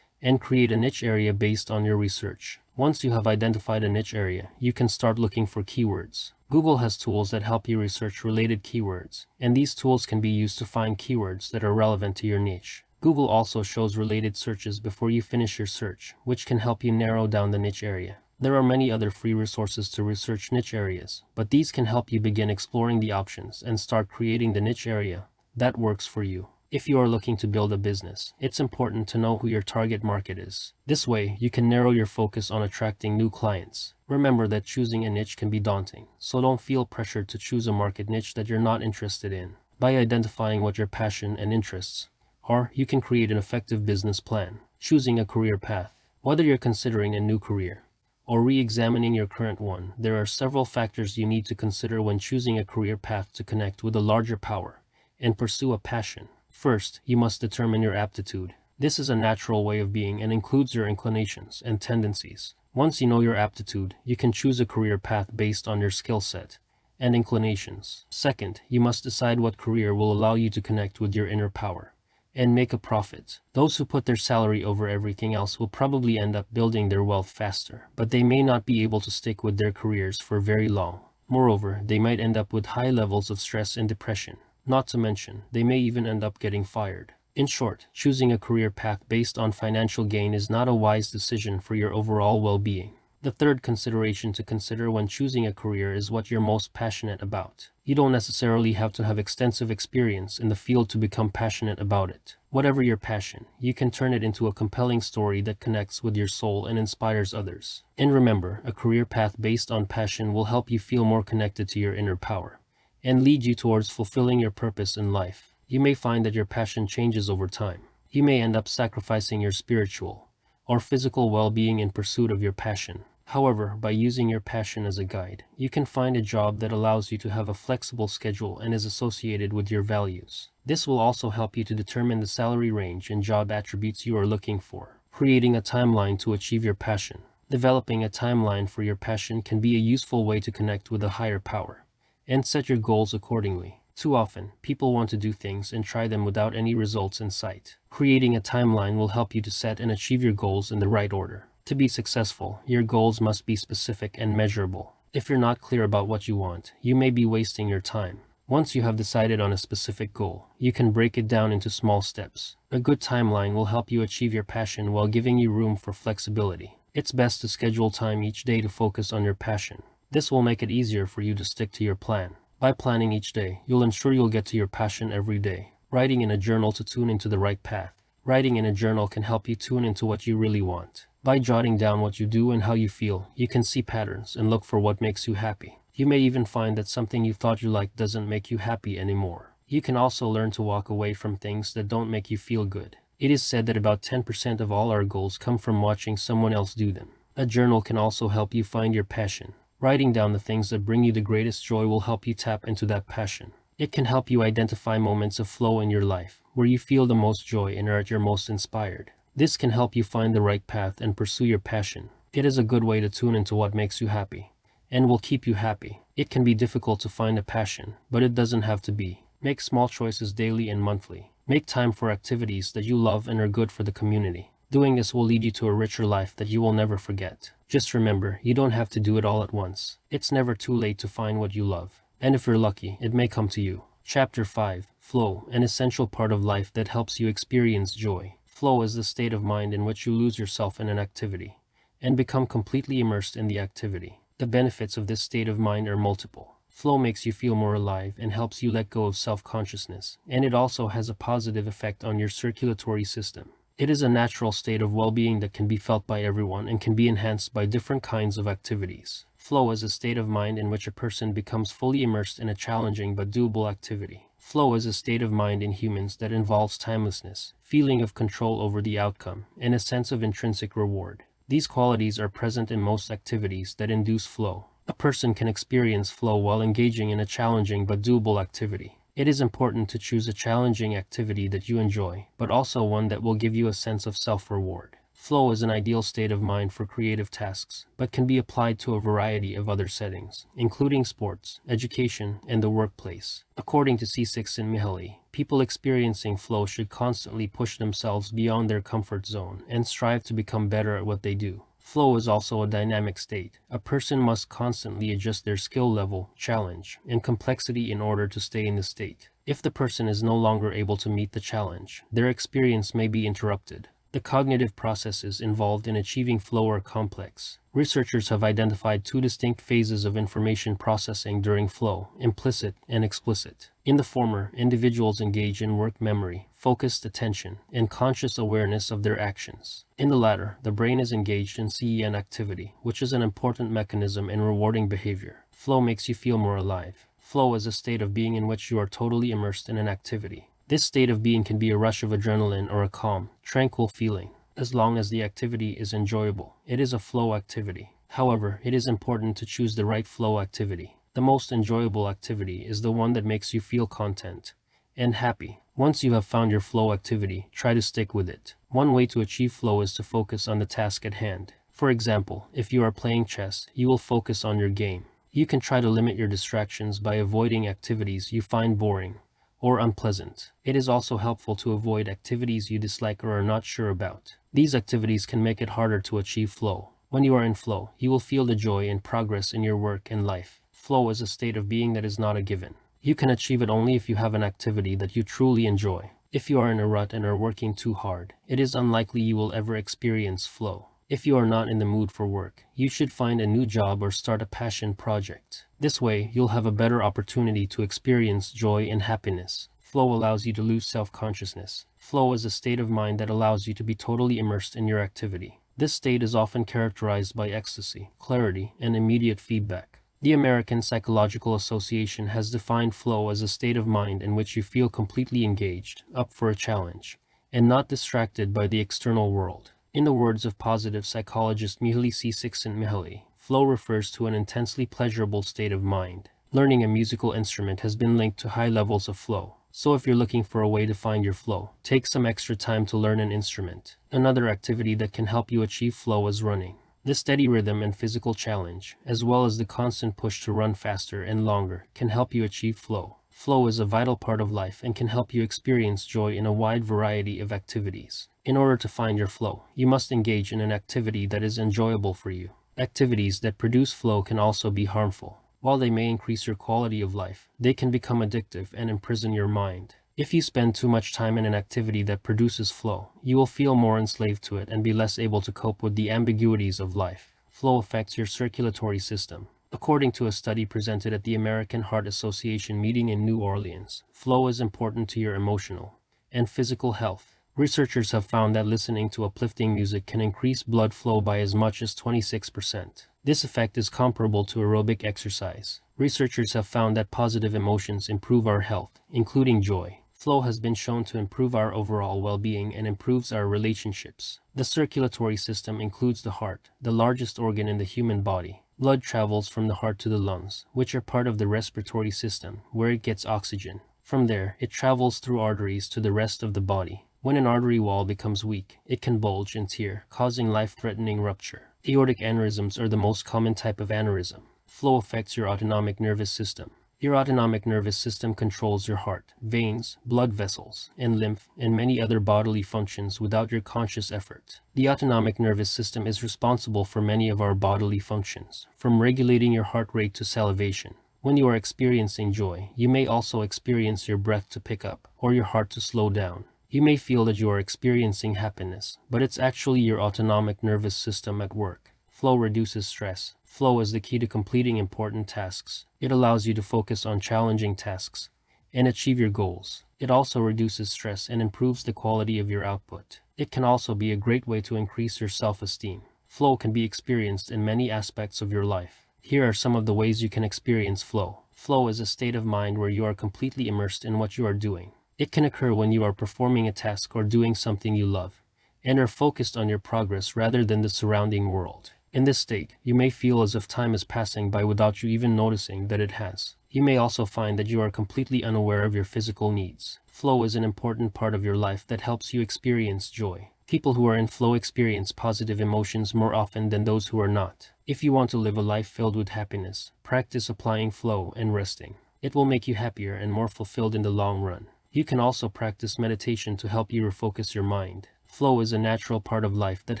and create a niche area based on your research. Once you have identified a niche area, you can start looking for keywords. Google has tools that help you research related keywords, and these tools can be used to find keywords that are relevant to your niche. Google also shows related searches before you finish your search, which can help you narrow down the niche area. There are many other free resources to research niche areas, but these can help you begin exploring the options and start creating the niche area that works for you. If you are looking to build a business, it's important to know who your target market is. This way, you can narrow your focus on attracting new clients. Remember that choosing a niche can be daunting, so don't feel pressured to choose a market niche that you're not interested in. By identifying what your passion and interests are, you can create an effective business plan. Choosing a career path. Whether you're considering a new career or re-examining your current one, there are several factors you need to consider when choosing a career path to connect with a larger power and pursue a passion. First, you must determine your aptitude. This is a natural way of being and includes your inclinations and tendencies. Once you know your aptitude, you can choose a career path based on your skill set and inclinations. Second, you must decide what career will allow you to connect with your inner power and make a profit. Those who put their salary over everything else will probably end up building their wealth faster, but they may not be able to stick with their careers for very long. Moreover, they might end up with high levels of stress and depression. Not to mention, they may even end up getting fired. In short, choosing a career path based on financial gain is not a wise decision for your overall well-being. The third consideration to consider when choosing a career is what you're most passionate about. You don't necessarily have to have extensive experience in the field to become passionate about it. Whatever your passion, you can turn it into a compelling story that connects with your soul and inspires others. And remember, a career path based on passion will help you feel more connected to your inner power and lead you towards fulfilling your purpose in life. You may find that your passion changes over time. You may end up sacrificing your spiritual or physical well-being in pursuit of your passion. However, by using your passion as a guide, you can find a job that allows you to have a flexible schedule and is associated with your values. This will also help you to determine the salary range and job attributes you are looking for. Creating a timeline to achieve your passion. Developing a timeline for your passion can be a useful way to connect with a higher power and set your goals accordingly. Too often, people want to do things and try them without any results in sight. Creating a timeline will help you to set and achieve your goals in the right order. To be successful, your goals must be specific and measurable. If you're not clear about what you want, you may be wasting your time. Once you have decided on a specific goal, you can break it down into small steps. A good timeline will help you achieve your passion while giving you room for flexibility. It's best to schedule time each day to focus on your passion. This will make it easier for you to stick to your plan. By planning each day, you'll ensure you'll get to your passion every day. Writing in a journal to tune into the right path. Writing in a journal can help you tune into what you really want. By jotting down what you do and how you feel, you can see patterns and look for what makes you happy. You may even find that something you thought you liked doesn't make you happy anymore. You can also learn to walk away from things that don't make you feel good. It is said that about 10% of all our goals come from watching someone else do them. A journal can also help you find your passion. Writing down the things that bring you the greatest joy will help you tap into that passion. It can help you identify moments of flow in your life, where you feel the most joy and are at your most inspired. This can help you find the right path and pursue your passion. It is a good way to tune into what makes you happy and will keep you happy. It can be difficult to find a passion, but it doesn't have to be. Make small choices daily and monthly. Make time for activities that you love and are good for the community. Doing this will lead you to a richer life that you will never forget. Just remember, you don't have to do it all at once. It's never too late to find what you love. And if you're lucky, it may come to you. Chapter 5. Flow, an essential part of life that helps you experience joy. Flow is the state of mind in which you lose yourself in an activity and become completely immersed in the activity. The benefits of this state of mind are multiple. Flow makes you feel more alive and helps you let go of self-consciousness, and it also has a positive effect on your circulatory system. It is a natural state of well-being that can be felt by everyone and can be enhanced by different kinds of activities. Flow is a state of mind in which a person becomes fully immersed in a challenging but doable activity. Flow is a state of mind in humans that involves timelessness, feeling of control over the outcome, and a sense of intrinsic reward. These qualities are present in most activities that induce flow. A person can experience flow while engaging in a challenging but doable activity. It is important to choose a challenging activity that you enjoy, but also one that will give you a sense of self-reward. Flow is an ideal state of mind for creative tasks, but can be applied to a variety of other settings, including sports, education, and the workplace. According to ch1-9, people experiencing flow should constantly push themselves beyond their comfort zone and strive to become better at what they do. Flow is also a dynamic state. A person must constantly adjust their skill level, challenge, and complexity in order to stay in the state. If the person is no longer able to meet the challenge, their experience may be interrupted. The cognitive processes involved in achieving flow are complex. Researchers have identified two distinct phases of information processing during flow: implicit and explicit. In the former, individuals engage in work memory, focused attention, and conscious awareness of their actions. In the latter, the brain is engaged in CEN activity, which is an important mechanism in rewarding behavior. Flow makes you feel more alive. Flow is a state of being in which you are totally immersed in an activity. This state of being can be a rush of adrenaline or a calm, tranquil feeling. As long as the activity is enjoyable, it is a flow activity. However, it is important to choose the right flow activity. The most enjoyable activity is the one that makes you feel content and happy. Once you have found your flow activity, try to stick with it. One way to achieve flow is to focus on the task at hand. For example, if you are playing chess, you will focus on your game. You can try to limit your distractions by avoiding activities you find boring or unpleasant. It is also helpful to avoid activities you dislike or are not sure about. These activities can make it harder to achieve flow. When you are in flow, you will feel the joy and progress in your work and life. Flow is a state of being that is not a given. You can achieve it only if you have an activity that you truly enjoy. If you are in a rut and are working too hard, it is unlikely you will ever experience flow. If you are not in the mood for work, you should find a new job or start a passion project. This way, you'll have a better opportunity to experience joy and happiness. Flow allows you to lose self-consciousness. Flow is a state of mind that allows you to be totally immersed in your activity. This state is often characterized by ecstasy, clarity, and immediate feedback. The American Psychological Association has defined flow as a state of mind in which you feel completely engaged, up for a challenge, and not distracted by the external world. In the words of positive psychologist Mihaly Csikszentmihalyi, flow refers to an intensely pleasurable state of mind. Learning a musical instrument has been linked to high levels of flow. So if you're looking for a way to find your flow, take some extra time to learn an instrument. Another activity that can help you achieve flow is running. The steady rhythm and physical challenge, as well as the constant push to run faster and longer, can help you achieve flow. Flow is a vital part of life and can help you experience joy in a wide variety of activities. In order to find your flow, you must engage in an activity that is enjoyable for you. Activities that produce flow can also be harmful. While they may increase your quality of life, they can become addictive and imprison your mind. If you spend too much time in an activity that produces flow, you will feel more enslaved to it and be less able to cope with the ambiguities of life. Flow affects your circulatory system. According to a study presented at the American Heart Association meeting in New Orleans, flow is important to your emotional and physical health. Researchers have found that listening to uplifting music can increase blood flow by as much as 26%. This effect is comparable to aerobic exercise. Researchers have found that positive emotions improve our health, including joy. Flow has been shown to improve our overall well-being and improves our relationships. The circulatory system includes the heart, the largest organ in the human body. Blood travels from the heart to the lungs, which are part of the respiratory system, where it gets oxygen. From there, it travels through arteries to the rest of the body. When an artery wall becomes weak, it can bulge and tear, causing life-threatening rupture. Aortic aneurysms are the most common type of aneurysm. Flow affects your autonomic nervous system. Your autonomic nervous system controls your heart, veins, blood vessels, and lymph, and many other bodily functions without your conscious effort. The autonomic nervous system is responsible for many of our bodily functions, from regulating your heart rate to salivation. When you are experiencing joy, you may also experience your breath to pick up, or your heart to slow down. You may feel that you are experiencing happiness, but it's actually your autonomic nervous system at work. Flow reduces stress. Flow is the key to completing important tasks. It allows you to focus on challenging tasks and achieve your goals. It also reduces stress and improves the quality of your output. It can also be a great way to increase your self-esteem. Flow can be experienced in many aspects of your life. Here are some of the ways you can experience flow. Flow is a state of mind where you are completely immersed in what you are doing. It can occur when you are performing a task or doing something you love, and are focused on your progress rather than the surrounding world. In this state, you may feel as if time is passing by without you even noticing that it has. You may also find that you are completely unaware of your physical needs. Flow is an important part of your life that helps you experience joy. People who are in flow experience positive emotions more often than those who are not. If you want to live a life filled with happiness, practice applying flow and resting. It will make you happier and more fulfilled in the long run. You can also practice meditation to help you refocus your mind. Flow is a natural part of life that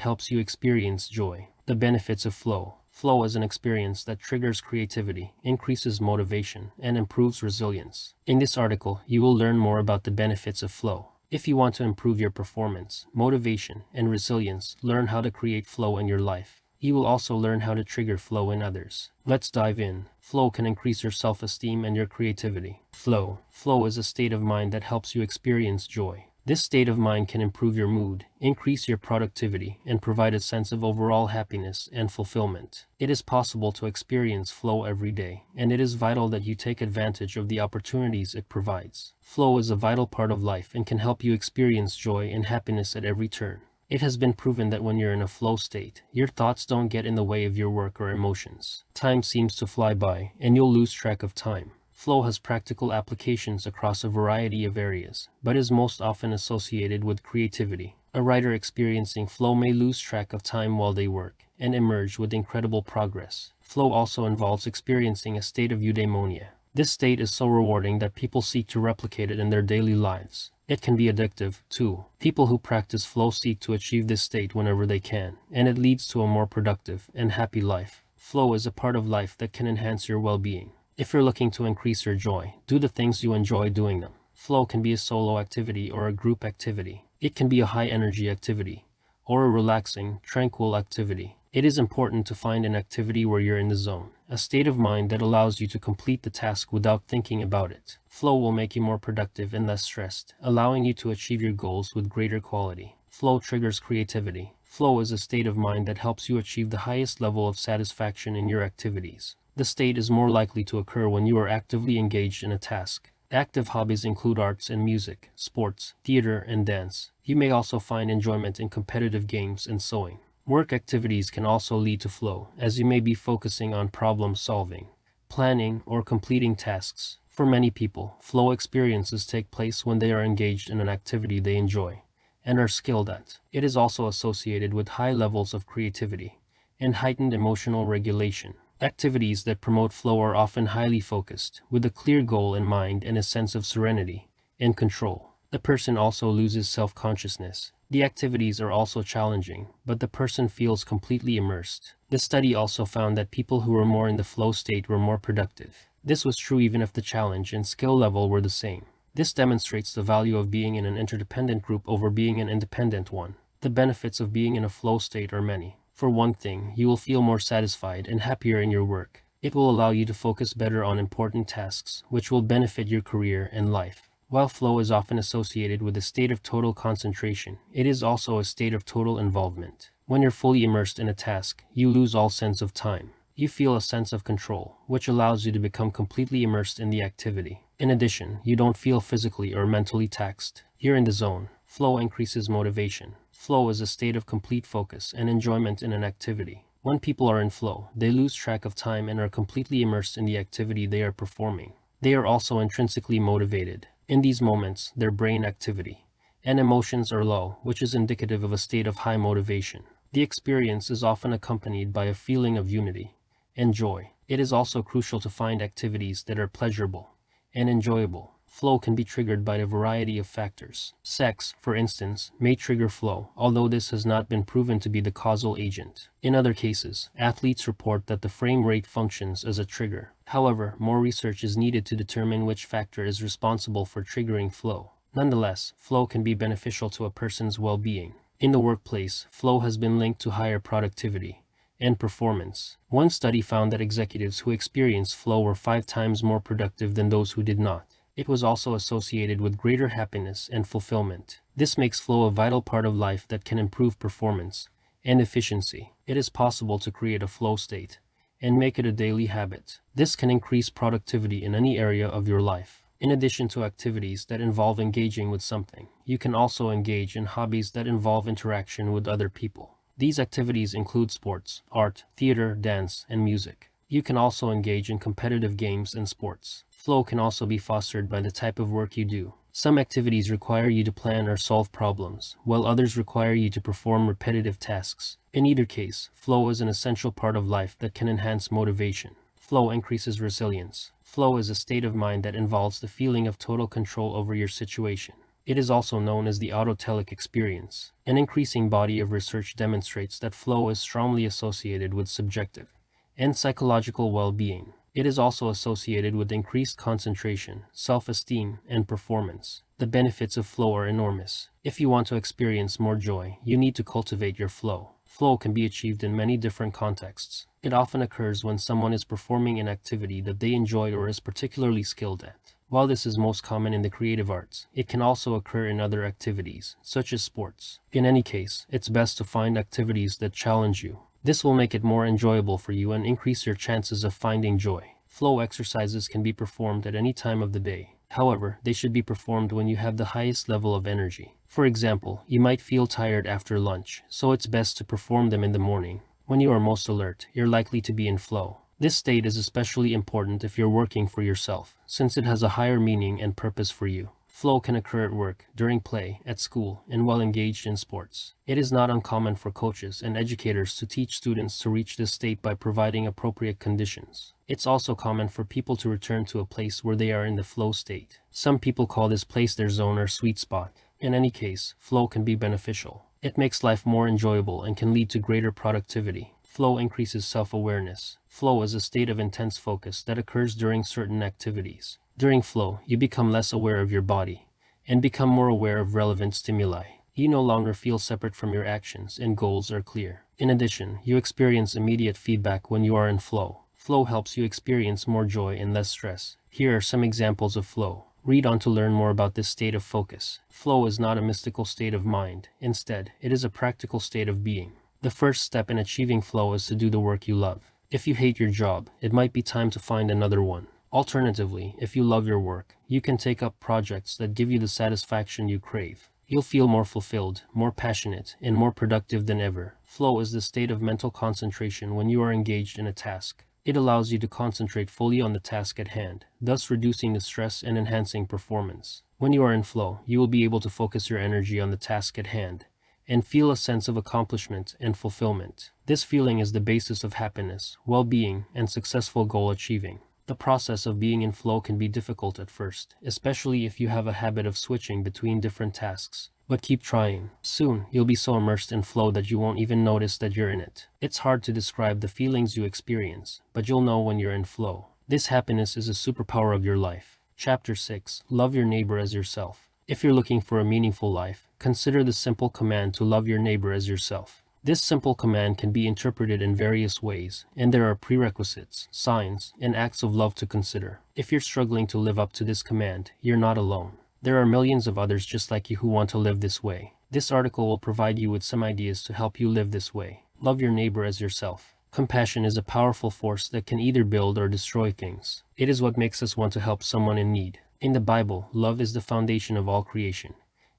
helps you experience joy. The benefits of flow. Flow is an experience that triggers creativity, increases motivation, and improves resilience. In this article, you will learn more about the benefits of flow. If you want to improve your performance, motivation, and resilience, learn how to create flow in your life. You will also learn how to trigger flow in others. Let's dive in. Flow can increase your self-esteem and your creativity. Flow. Flow is a state of mind that helps you experience joy. This state of mind can improve your mood, increase your productivity, and provide a sense of overall happiness and fulfillment. It is possible to experience flow every day, and it is vital that you take advantage of the opportunities it provides. Flow is a vital part of life and can help you experience joy and happiness at every turn. It has been proven that when you're in a flow state, your thoughts don't get in the way of your work or emotions. Time seems to fly by, and you'll lose track of time. Flow has practical applications across a variety of areas, but is most often associated with creativity. A writer experiencing flow may lose track of time while they work, and emerge with incredible progress. Flow also involves experiencing a state of eudaimonia. This state is so rewarding that people seek to replicate it in their daily lives. It can be addictive, too. People who practice flow seek to achieve this state whenever they can, and it leads to a more productive and happy life. Flow is a part of life that can enhance your well-being. If you're looking to increase your joy, do the things you enjoy doing them. Flow can be a solo activity or a group activity. It can be a high-energy activity, or a relaxing, tranquil activity. It is important to find an activity where you're in the zone, a state of mind that allows you to complete the task without thinking about it. Flow will make you more productive and less stressed, allowing you to achieve your goals with greater quality. Flow triggers creativity. Flow is a state of mind that helps you achieve the highest level of satisfaction in your activities. The state is more likely to occur when you are actively engaged in a task. Active hobbies include arts and music, sports, theater, and dance. You may also find enjoyment in competitive games and sewing. Work activities can also lead to flow, as you may be focusing on problem solving, planning, or completing tasks. For many people, flow experiences take place when they are engaged in an activity they enjoy and are skilled at. It is also associated with high levels of creativity and heightened emotional regulation. Activities that promote flow are often highly focused, with a clear goal in mind and a sense of serenity and control. The person also loses self-consciousness. The activities are also challenging, but the person feels completely immersed. The study also found that people who were more in the flow state were more productive. This was true even if the challenge and skill level were the same. This demonstrates the value of being in an interdependent group over being an independent one. The benefits of being in a flow state are many. For one thing, you will feel more satisfied and happier in your work. It will allow you to focus better on important tasks, which will benefit your career and life. While flow is often associated with a state of total concentration, it is also a state of total involvement. When you're fully immersed in a task, you lose all sense of time. You feel a sense of control, which allows you to become completely immersed in the activity. In addition, you don't feel physically or mentally taxed. You're in the zone. Flow increases motivation. Flow is a state of complete focus and enjoyment in an activity. When people are in flow, they lose track of time and are completely immersed in the activity they are performing. They are also intrinsically motivated. In these moments, their brain activity and emotions are low, which is indicative of a state of high motivation. The experience is often accompanied by a feeling of unity and joy. It is also crucial to find activities that are pleasurable and enjoyable. Flow can be triggered by a variety of factors. Sex, for instance, may trigger flow, although this has not been proven to be the causal agent. In other cases, athletes report that the frame rate functions as a trigger. However, more research is needed to determine which factor is responsible for triggering flow. Nonetheless, flow can be beneficial to a person's well-being. In the workplace, flow has been linked to higher productivity and performance. One study found that executives who experienced flow were 5 times more productive than those who did not. It was also associated with greater happiness and fulfillment. This makes flow a vital part of life that can improve performance and efficiency. It is possible to create a flow state and make it a daily habit. This can increase productivity in any area of your life. In addition to activities that involve engaging with something, you can also engage in hobbies that involve interaction with other people. These activities include sports, art, theater, dance, and music. You can also engage in competitive games and sports. Flow can also be fostered by the type of work you do. Some activities require you to plan or solve problems, while others require you to perform repetitive tasks. In either case, flow is an essential part of life that can enhance motivation. Flow increases resilience. Flow is a state of mind that involves the feeling of total control over your situation. It is also known as the autotelic experience. An increasing body of research demonstrates that flow is strongly associated with subjective and psychological well-being. It is also associated with increased concentration, self-esteem, and performance. The benefits of flow are enormous. If you want to experience more joy, you need to cultivate your flow. Flow can be achieved in many different contexts. It often occurs when someone is performing an activity that they enjoy or is particularly skilled at. While this is most common in the creative arts, it can also occur in other activities, such as sports. In any case, it's best to find activities that challenge you. This will make it more enjoyable for you and increase your chances of finding joy. Flow exercises can be performed at any time of the day. However, they should be performed when you have the highest level of energy. For example, you might feel tired after lunch, so it's best to perform them in the morning. When you are most alert, you're likely to be in flow. This state is especially important if you're working for yourself, since it has a higher meaning and purpose for you. Flow can occur at work, during play, at school, and while engaged in sports. It is not uncommon for coaches and educators to teach students to reach this state by providing appropriate conditions. It's also common for people to return to a place where they are in the flow state. Some people call this place their zone or sweet spot. In any case, flow can be beneficial. It makes life more enjoyable and can lead to greater productivity. Flow increases self-awareness. Flow is a state of intense focus that occurs during certain activities. During flow, you become less aware of your body and become more aware of relevant stimuli. You no longer feel separate from your actions and goals are clear. In addition, you experience immediate feedback when you are in flow. Flow helps you experience more joy and less stress. Here are some examples of flow. Read on to learn more about this state of focus. Flow is not a mystical state of mind. Instead, it is a practical state of being. The first step in achieving flow is to do the work you love. If you hate your job, it might be time to find another one. Alternatively, if you love your work, you can take up projects that give you the satisfaction you crave. You'll feel more fulfilled, more passionate, and more productive than ever. Flow is the state of mental concentration when you are engaged in a task. It allows you to concentrate fully on the task at hand, thus reducing the stress and enhancing performance. When you are in flow, you will be able to focus your energy on the task at hand and feel a sense of accomplishment and fulfillment. This feeling is the basis of happiness, well-being, and successful goal achieving. The process of being in flow can be difficult at first, especially if you have a habit of switching between different tasks. But keep trying. Soon, you'll be so immersed in flow that you won't even notice that you're in it. It's hard to describe the feelings you experience, but you'll know when you're in flow. This happiness is a superpower of your life. Chapter 6. Love your neighbor as yourself. If you're looking for a meaningful life, consider the simple command to love your neighbor as yourself. This simple command can be interpreted in various ways, and there are prerequisites, signs, and acts of love to consider. If you're struggling to live up to this command, you're not alone. There are millions of others just like you who want to live this way. This article will provide you with some ideas to help you live this way. Love your neighbor as yourself. Compassion is a powerful force that can either build or destroy things. It is what makes us want to help someone in need. In the Bible, love is the foundation of all creation,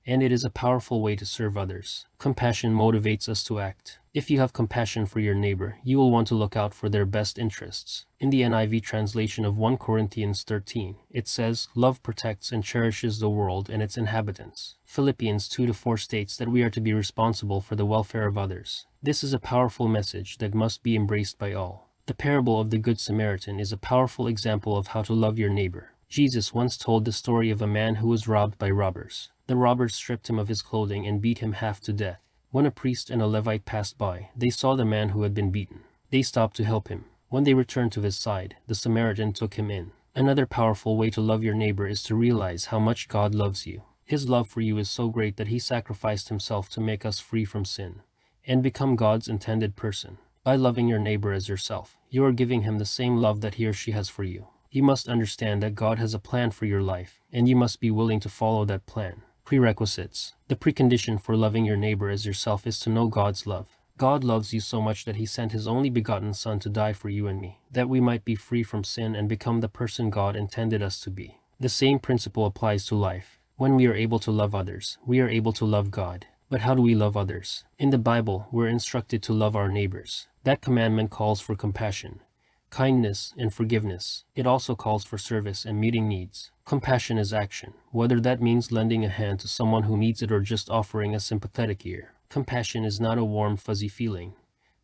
and it is a powerful way to serve others. Compassion motivates us to act. If you have compassion for your neighbor, you will want to look out for their best interests. In the NIV translation of 1 Corinthians 13, it says, "Love protects and cherishes the world and its inhabitants." Philippians 2-4 states that we are to be responsible for the welfare of others. This is a powerful message that must be embraced by all. The parable of the Good Samaritan is a powerful example of how to love your neighbor. Jesus once told the story of a man who was robbed by robbers. The robbers stripped him of his clothing and beat him half to death. When a priest and a Levite passed by, they saw the man who had been beaten. They stopped to help him. When they returned to his side, the Samaritan took him in. Another powerful way to love your neighbor is to realize how much God loves you. His love for you is so great that he sacrificed himself to make us free from sin and become God's intended person. By loving your neighbor as yourself, you are giving him the same love that he or she has for you. You must understand that God has a plan for your life, and you must be willing to follow that plan. Prerequisites. The precondition for loving your neighbor as yourself is to know God's love. God loves you so much that he sent his only begotten Son to die for you and me, that we might be free from sin and become the person God intended us to be. The same principle applies to life. When we are able to love others, we are able to love God. But how do we love others? In the Bible, we're instructed to love our neighbors. That commandment calls for compassion, kindness, and forgiveness. It also calls for service and meeting needs. Compassion is action, whether that means lending a hand to someone who needs it or just offering a sympathetic ear. Compassion is not a warm, fuzzy feeling,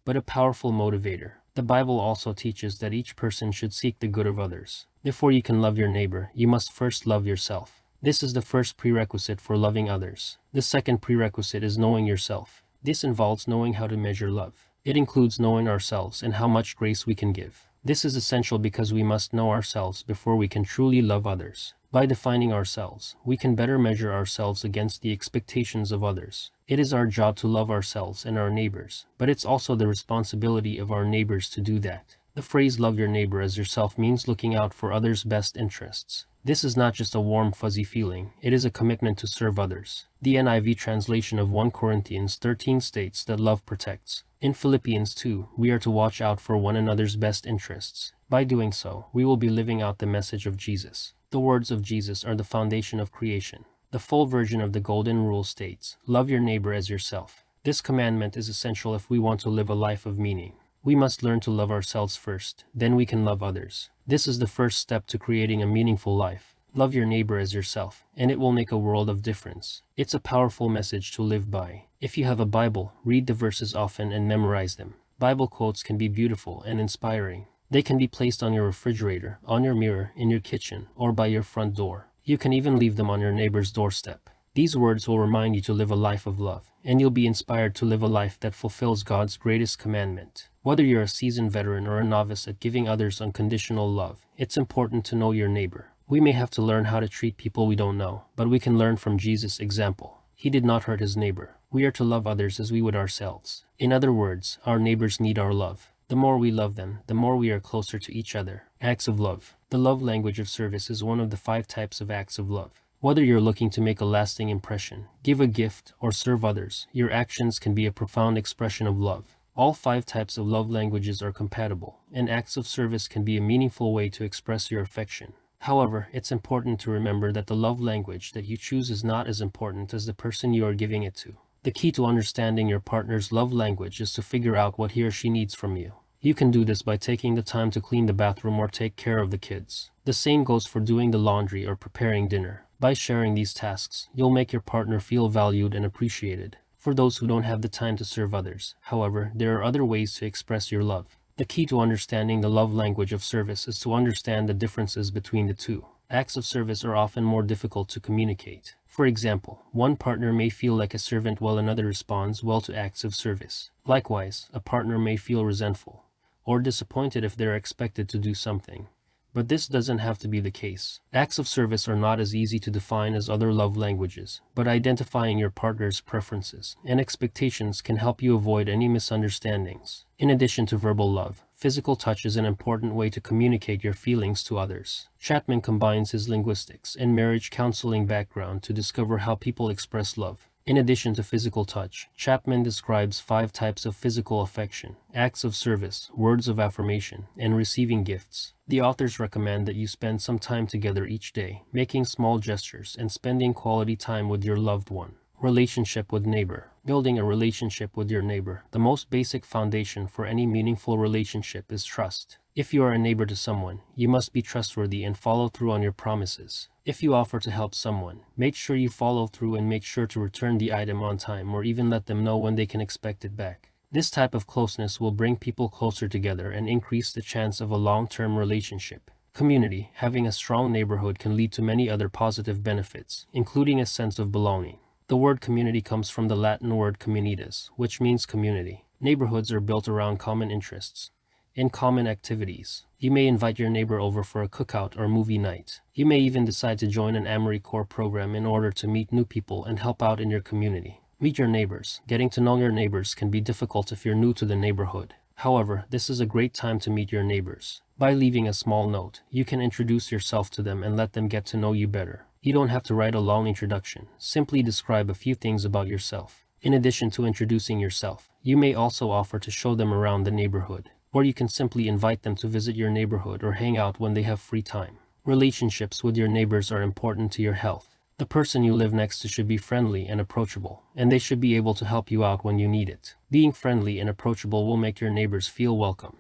but a powerful motivator. The Bible also teaches that each person should seek the good of others. Before you can love your neighbor, you must first love yourself. This is the first prerequisite for loving others. The second prerequisite is knowing yourself. This involves knowing how to measure love. It includes knowing ourselves and how much grace we can give. This is essential because we must know ourselves before we can truly love others. By defining ourselves, we can better measure ourselves against the expectations of others. It is our job to love ourselves and our neighbors, but it's also the responsibility of our neighbors to do that. The phrase "love your neighbor as yourself" means looking out for others' best interests. This is not just a warm, fuzzy feeling, it is a commitment to serve others. The NIV translation of 1 Corinthians 13 states that love protects. In Philippians 2, we are to watch out for one another's best interests. By doing so, we will be living out the message of Jesus. The words of Jesus are the foundation of creation. The full version of the Golden Rule states, "Love your neighbor as yourself." This commandment is essential if we want to live a life of meaning. We must learn to love ourselves first, then we can love others. This is the first step to creating a meaningful life. Love your neighbor as yourself, and it will make a world of difference. It's a powerful message to live by. If you have a Bible, read the verses often and memorize them. Bible quotes can be beautiful and inspiring. They can be placed on your refrigerator, on your mirror, in your kitchen, or by your front door. You can even leave them on your neighbor's doorstep. These words will remind you to live a life of love, and you'll be inspired to live a life that fulfills God's greatest commandment. Whether you're a seasoned veteran or a novice at giving others unconditional love, it's important to know your neighbor. We may have to learn how to treat people we don't know, but we can learn from Jesus' example. He did not hurt his neighbor. We are to love others as we would ourselves. In other words, our neighbors need our love. The more we love them, the more we are closer to each other. Acts of love. The love language of service is one of the 5 types of acts of love. Whether you're looking to make a lasting impression, give a gift, or serve others, your actions can be a profound expression of love. All 5 types of love languages are compatible, and acts of service can be a meaningful way to express your affection. However, it's important to remember that the love language that you choose is not as important as the person you are giving it to. The key to understanding your partner's love language is to figure out what he or she needs from you. You can do this by taking the time to clean the bathroom or take care of the kids. The same goes for doing the laundry or preparing dinner. By sharing these tasks, you'll make your partner feel valued and appreciated. For those who don't have the time to serve others, however, there are other ways to express your love. The key to understanding the love language of service is to understand the differences between the two. Acts of service are often more difficult to communicate. For example, one partner may feel like a servant while another responds well to acts of service. Likewise, a partner may feel resentful or disappointed if they're expected to do something. But this doesn't have to be the case. Acts of service are not as easy to define as other love languages, but identifying your partner's preferences and expectations can help you avoid any misunderstandings. In addition to verbal love, physical touch is an important way to communicate your feelings to others. Chapman combines his linguistics and marriage counseling background to discover how people express love. In addition to physical touch, Chapman describes 5 types of physical affection: acts of service, words of affirmation, and receiving gifts. The authors recommend that you spend some time together each day, making small gestures and spending quality time with your loved one. Relationship with neighbor. Building a relationship with your neighbor. The most basic foundation for any meaningful relationship is trust. If you are a neighbor to someone, you must be trustworthy and follow through on your promises. If you offer to help someone, make sure you follow through and make sure to return the item on time or even let them know when they can expect it back. This type of closeness will bring people closer together and increase the chance of a long-term relationship. Community. Having a strong neighborhood can lead to many other positive benefits, including a sense of belonging. The word community comes from the Latin word communitas, which means community. Neighborhoods are built around common interests and common activities. You may invite your neighbor over for a cookout or movie night. You may even decide to join an AmeriCorps program in order to meet new people and help out in your community. Meet your neighbors. Getting to know your neighbors can be difficult if you're new to the neighborhood. However, this is a great time to meet your neighbors. By leaving a small note, you can introduce yourself to them and let them get to know you better. You don't have to write a long introduction. Simply describe a few things about yourself. In addition to introducing yourself, you may also offer to show them around the neighborhood, or you can simply invite them to visit your neighborhood or hang out when they have free time. Relationships with your neighbors are important to your health. The person you live next to should be friendly and approachable, and they should be able to help you out when you need it. Being friendly and approachable will make your neighbors feel welcome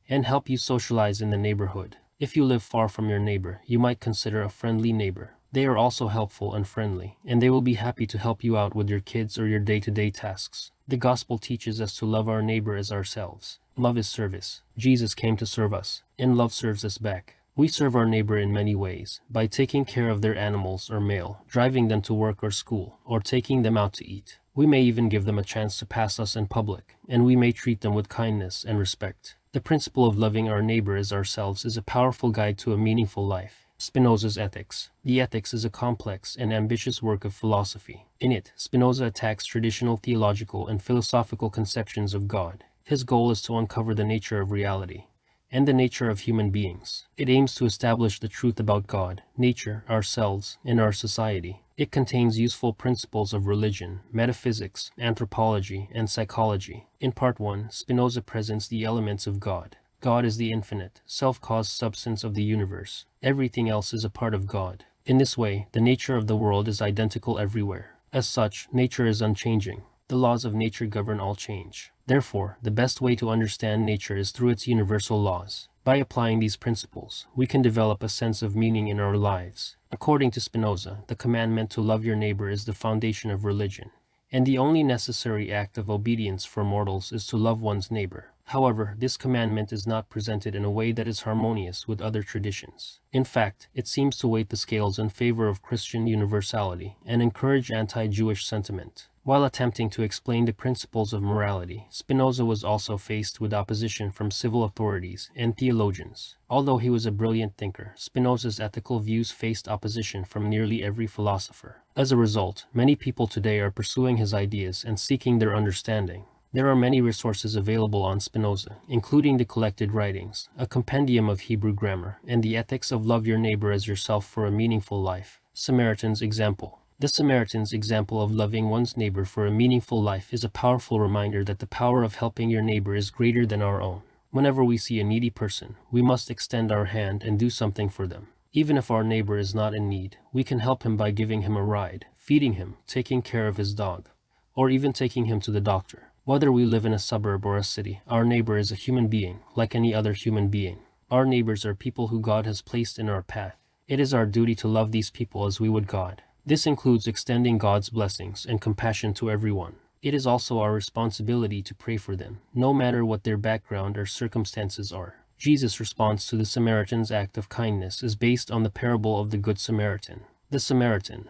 and help you socialize in the neighborhood. If you live far from your neighbor, you might consider a friendly neighbor. They are also helpful and friendly, and they will be happy to help you out with your kids or your day-to-day tasks. The gospel teaches us to love our neighbor as ourselves. Love is service. Jesus came to serve us, and love serves us back. We serve our neighbor in many ways, by taking care of their animals or mail, driving them to work or school, or taking them out to eat. We may even give them a chance to pass us in public, and we may treat them with kindness and respect. The principle of loving our neighbor as ourselves is a powerful guide to a meaningful life. Spinoza's Ethics. The Ethics is a complex and ambitious work of philosophy. In it, Spinoza attacks traditional theological and philosophical conceptions of God. His goal is to uncover the nature of reality and the nature of human beings. It aims to establish the truth about God, nature, ourselves, and our society. It contains useful principles of religion, metaphysics, anthropology, and psychology. In Part 1, Spinoza presents the elements of God. God is the infinite, self-caused substance of the universe. Everything else is a part of God. In this way, the nature of the world is identical everywhere. As such, nature is unchanging. The laws of nature govern all change. Therefore, the best way to understand nature is through its universal laws. By applying these principles, we can develop a sense of meaning in our lives. According to Spinoza, the commandment to love your neighbor is the foundation of religion, and the only necessary act of obedience for mortals is to love one's neighbor. However, this commandment is not presented in a way that is harmonious with other traditions. In fact, it seems to weight the scales in favor of Christian universality and encourage anti-Jewish sentiment. While attempting to explain the principles of morality, Spinoza was also faced with opposition from civil authorities and theologians. Although he was a brilliant thinker, Spinoza's ethical views faced opposition from nearly every philosopher. As a result, many people today are pursuing his ideas and seeking their understanding. There are many resources available on Spinoza, including the collected writings, a compendium of Hebrew grammar, and the ethics of love your neighbor as yourself for a meaningful life. Samaritan's Example. The Samaritan's example of loving one's neighbor for a meaningful life is a powerful reminder that the power of helping your neighbor is greater than our own. Whenever we see a needy person, we must extend our hand and do something for them. Even if our neighbor is not in need, we can help him by giving him a ride, feeding him, taking care of his dog, or even taking him to the doctor. Whether we live in a suburb or a city, our neighbor is a human being, like any other human being. Our neighbors are people who God has placed in our path. It is our duty to love these people as we would God. This includes extending God's blessings and compassion to everyone. It is also our responsibility to pray for them, no matter what their background or circumstances are. Jesus' response to the Samaritan's act of kindness is based on the parable of the Good Samaritan. The Samaritan,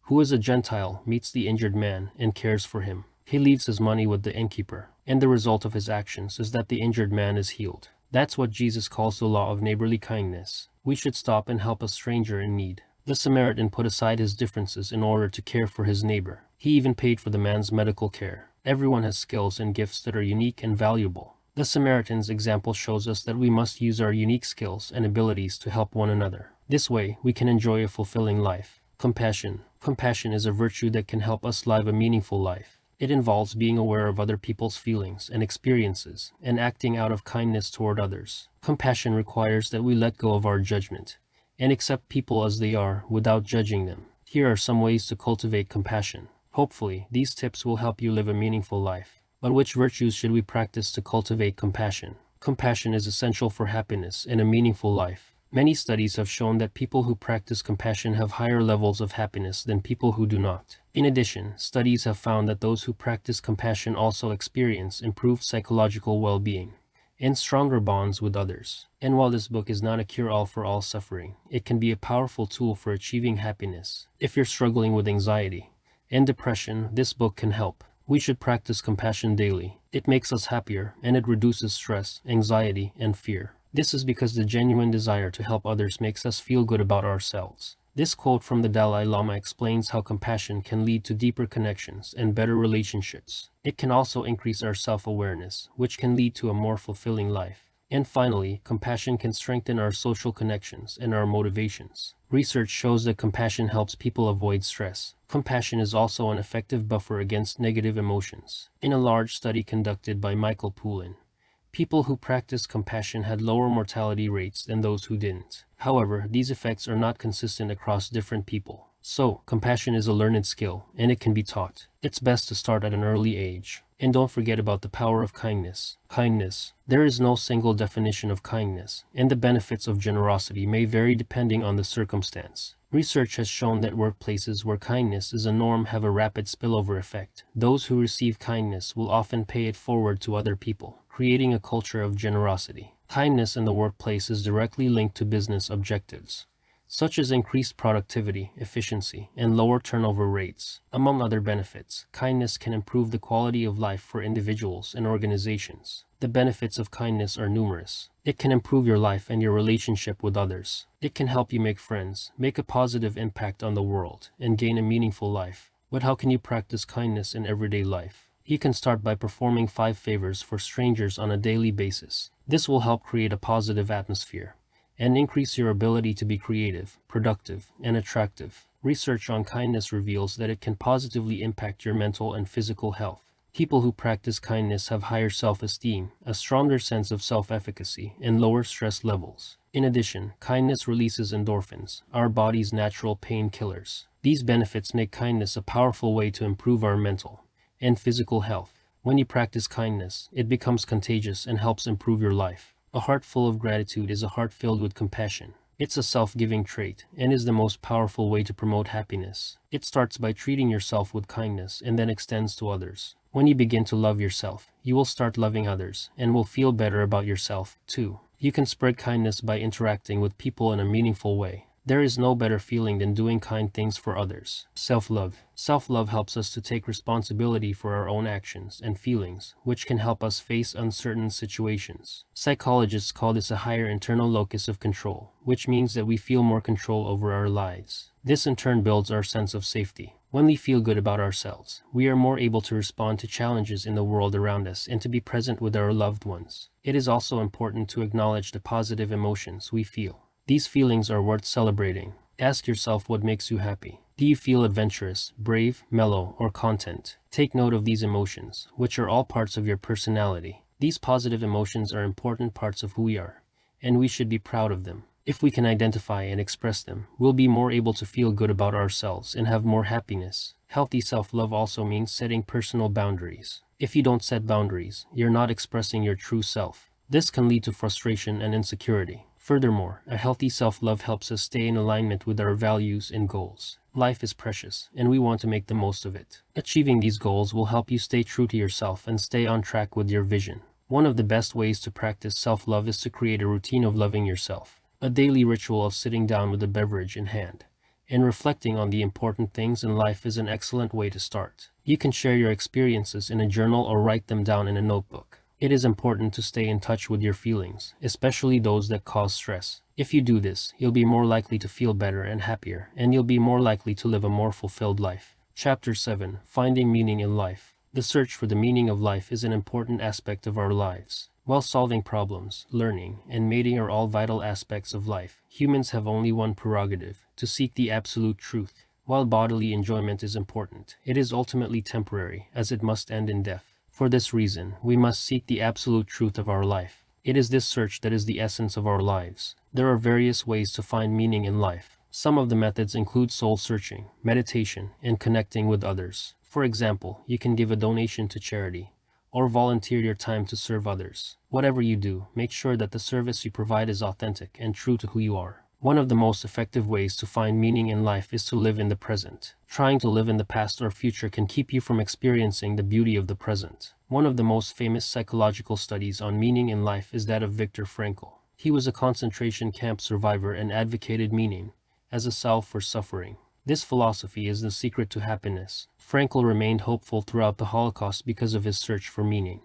who is a Gentile, meets the injured man and cares for him. He leaves his money with the innkeeper, and the result of his actions is that the injured man is healed. That's what Jesus calls the law of neighborly kindness. We should stop and help a stranger in need. The Samaritan put aside his differences in order to care for his neighbor. He even paid for the man's medical care. Everyone has skills and gifts that are unique and valuable. The Samaritan's example shows us that we must use our unique skills and abilities to help one another. This way, we can enjoy a fulfilling life. Compassion. Compassion is a virtue that can help us live a meaningful life. It involves being aware of other people's feelings and experiences and acting out of kindness toward others. Compassion requires that we let go of our judgment and accept people as they are without judging them. Here are some ways to cultivate compassion. Hopefully, these tips will help you live a meaningful life. But which virtues should we practice to cultivate compassion? Compassion is essential for happiness and a meaningful life. Many studies have shown that people who practice compassion have higher levels of happiness than people who do not. In addition, studies have found that those who practice compassion also experience improved psychological well-being and stronger bonds with others. And while this book is not a cure-all for all suffering, it can be a powerful tool for achieving happiness. If you're struggling with anxiety and depression, this book can help. We should practice compassion daily. It makes us happier, and it reduces stress, anxiety, and fear. This is because the genuine desire to help others makes us feel good about ourselves. This quote from the Dalai Lama explains how compassion can lead to deeper connections and better relationships. It can also increase our self-awareness, which can lead to a more fulfilling life. And finally, compassion can strengthen our social connections and our motivations. Research shows that compassion helps people avoid stress. Compassion is also an effective buffer against negative emotions. In a large study conducted by Michael Poulin, people who practiced compassion had lower mortality rates than those who didn't. However, these effects are not consistent across different people. So, compassion is a learned skill, and it can be taught. It's best to start at an early age. And don't forget about the power of kindness. Kindness. There is no single definition of kindness, and the benefits of generosity may vary depending on the circumstance. Research has shown that workplaces where kindness is a norm have a rapid spillover effect. Those who receive kindness will often pay it forward to other people, creating a culture of generosity. Kindness in the workplace is directly linked to business objectives, such as increased productivity, efficiency, and lower turnover rates. Among other benefits, kindness can improve the quality of life for individuals and organizations. The benefits of kindness are numerous. It can improve your life and your relationship with others. It can help you make friends, make a positive impact on the world, and gain a meaningful life. But how can you practice kindness in everyday life? You can start by performing 5 favors for strangers on a daily basis. This will help create a positive atmosphere and increase your ability to be creative, productive, and attractive. Research on kindness reveals that it can positively impact your mental and physical health. People who practice kindness have higher self-esteem, a stronger sense of self-efficacy, and lower stress levels. In addition, kindness releases endorphins, our body's natural painkillers. These benefits make kindness a powerful way to improve our mental and physical health. When you practice kindness, it becomes contagious and helps improve your life. A heart full of gratitude is a heart filled with compassion. It's a self-giving trait and is the most powerful way to promote happiness. It starts by treating yourself with kindness and then extends to others. When you begin to love yourself, you will start loving others and will feel better about yourself, too. You can spread kindness by interacting with people in a meaningful way. There is no better feeling than doing kind things for others. Self-love. Self-love helps us to take responsibility for our own actions and feelings, which can help us face uncertain situations. Psychologists call this a higher internal locus of control, which means that we feel more control over our lives. This in turn builds our sense of safety. When we feel good about ourselves, we are more able to respond to challenges in the world around us and to be present with our loved ones. It is also important to acknowledge the positive emotions we feel. These feelings are worth celebrating. Ask yourself what makes you happy. Do you feel adventurous, brave, mellow, or content? Take note of these emotions, which are all parts of your personality. These positive emotions are important parts of who we are, and we should be proud of them. If we can identify and express them, we'll be more able to feel good about ourselves and have more happiness. Healthy self-love also means setting personal boundaries. If you don't set boundaries, you're not expressing your true self. This can lead to frustration and insecurity. Furthermore, a healthy self-love helps us stay in alignment with our values and goals. Life is precious, and we want to make the most of it. Achieving these goals will help you stay true to yourself and stay on track with your vision. One of the best ways to practice self-love is to create a routine of loving yourself. A daily ritual of sitting down with a beverage in hand and reflecting on the important things in life is an excellent way to start. You can share your experiences in a journal or write them down in a notebook. It is important to stay in touch with your feelings, especially those that cause stress. If you do this, you'll be more likely to feel better and happier, and you'll be more likely to live a more fulfilled life. Chapter 7: Finding Meaning in Life. The search for the meaning of life is an important aspect of our lives. While solving problems, learning, and mating are all vital aspects of life, humans have only one prerogative: to seek the absolute truth. While bodily enjoyment is important, it is ultimately temporary, as it must end in death. For this reason, we must seek the absolute truth of our life. It is this search that is the essence of our lives. There are various ways to find meaning in life. Some of the methods include soul searching, meditation, and connecting with others. For example, you can give a donation to charity, or volunteer your time to serve others. Whatever you do, make sure that the service you provide is authentic and true to who you are. One of the most effective ways to find meaning in life is to live in the present. Trying to live in the past or future can keep you from experiencing the beauty of the present. One of the most famous psychological studies on meaning in life is that of Viktor Frankl. He was a concentration camp survivor and advocated meaning as a salve for suffering. This philosophy is the secret to happiness. Frankl remained hopeful throughout the Holocaust because of his search for meaning,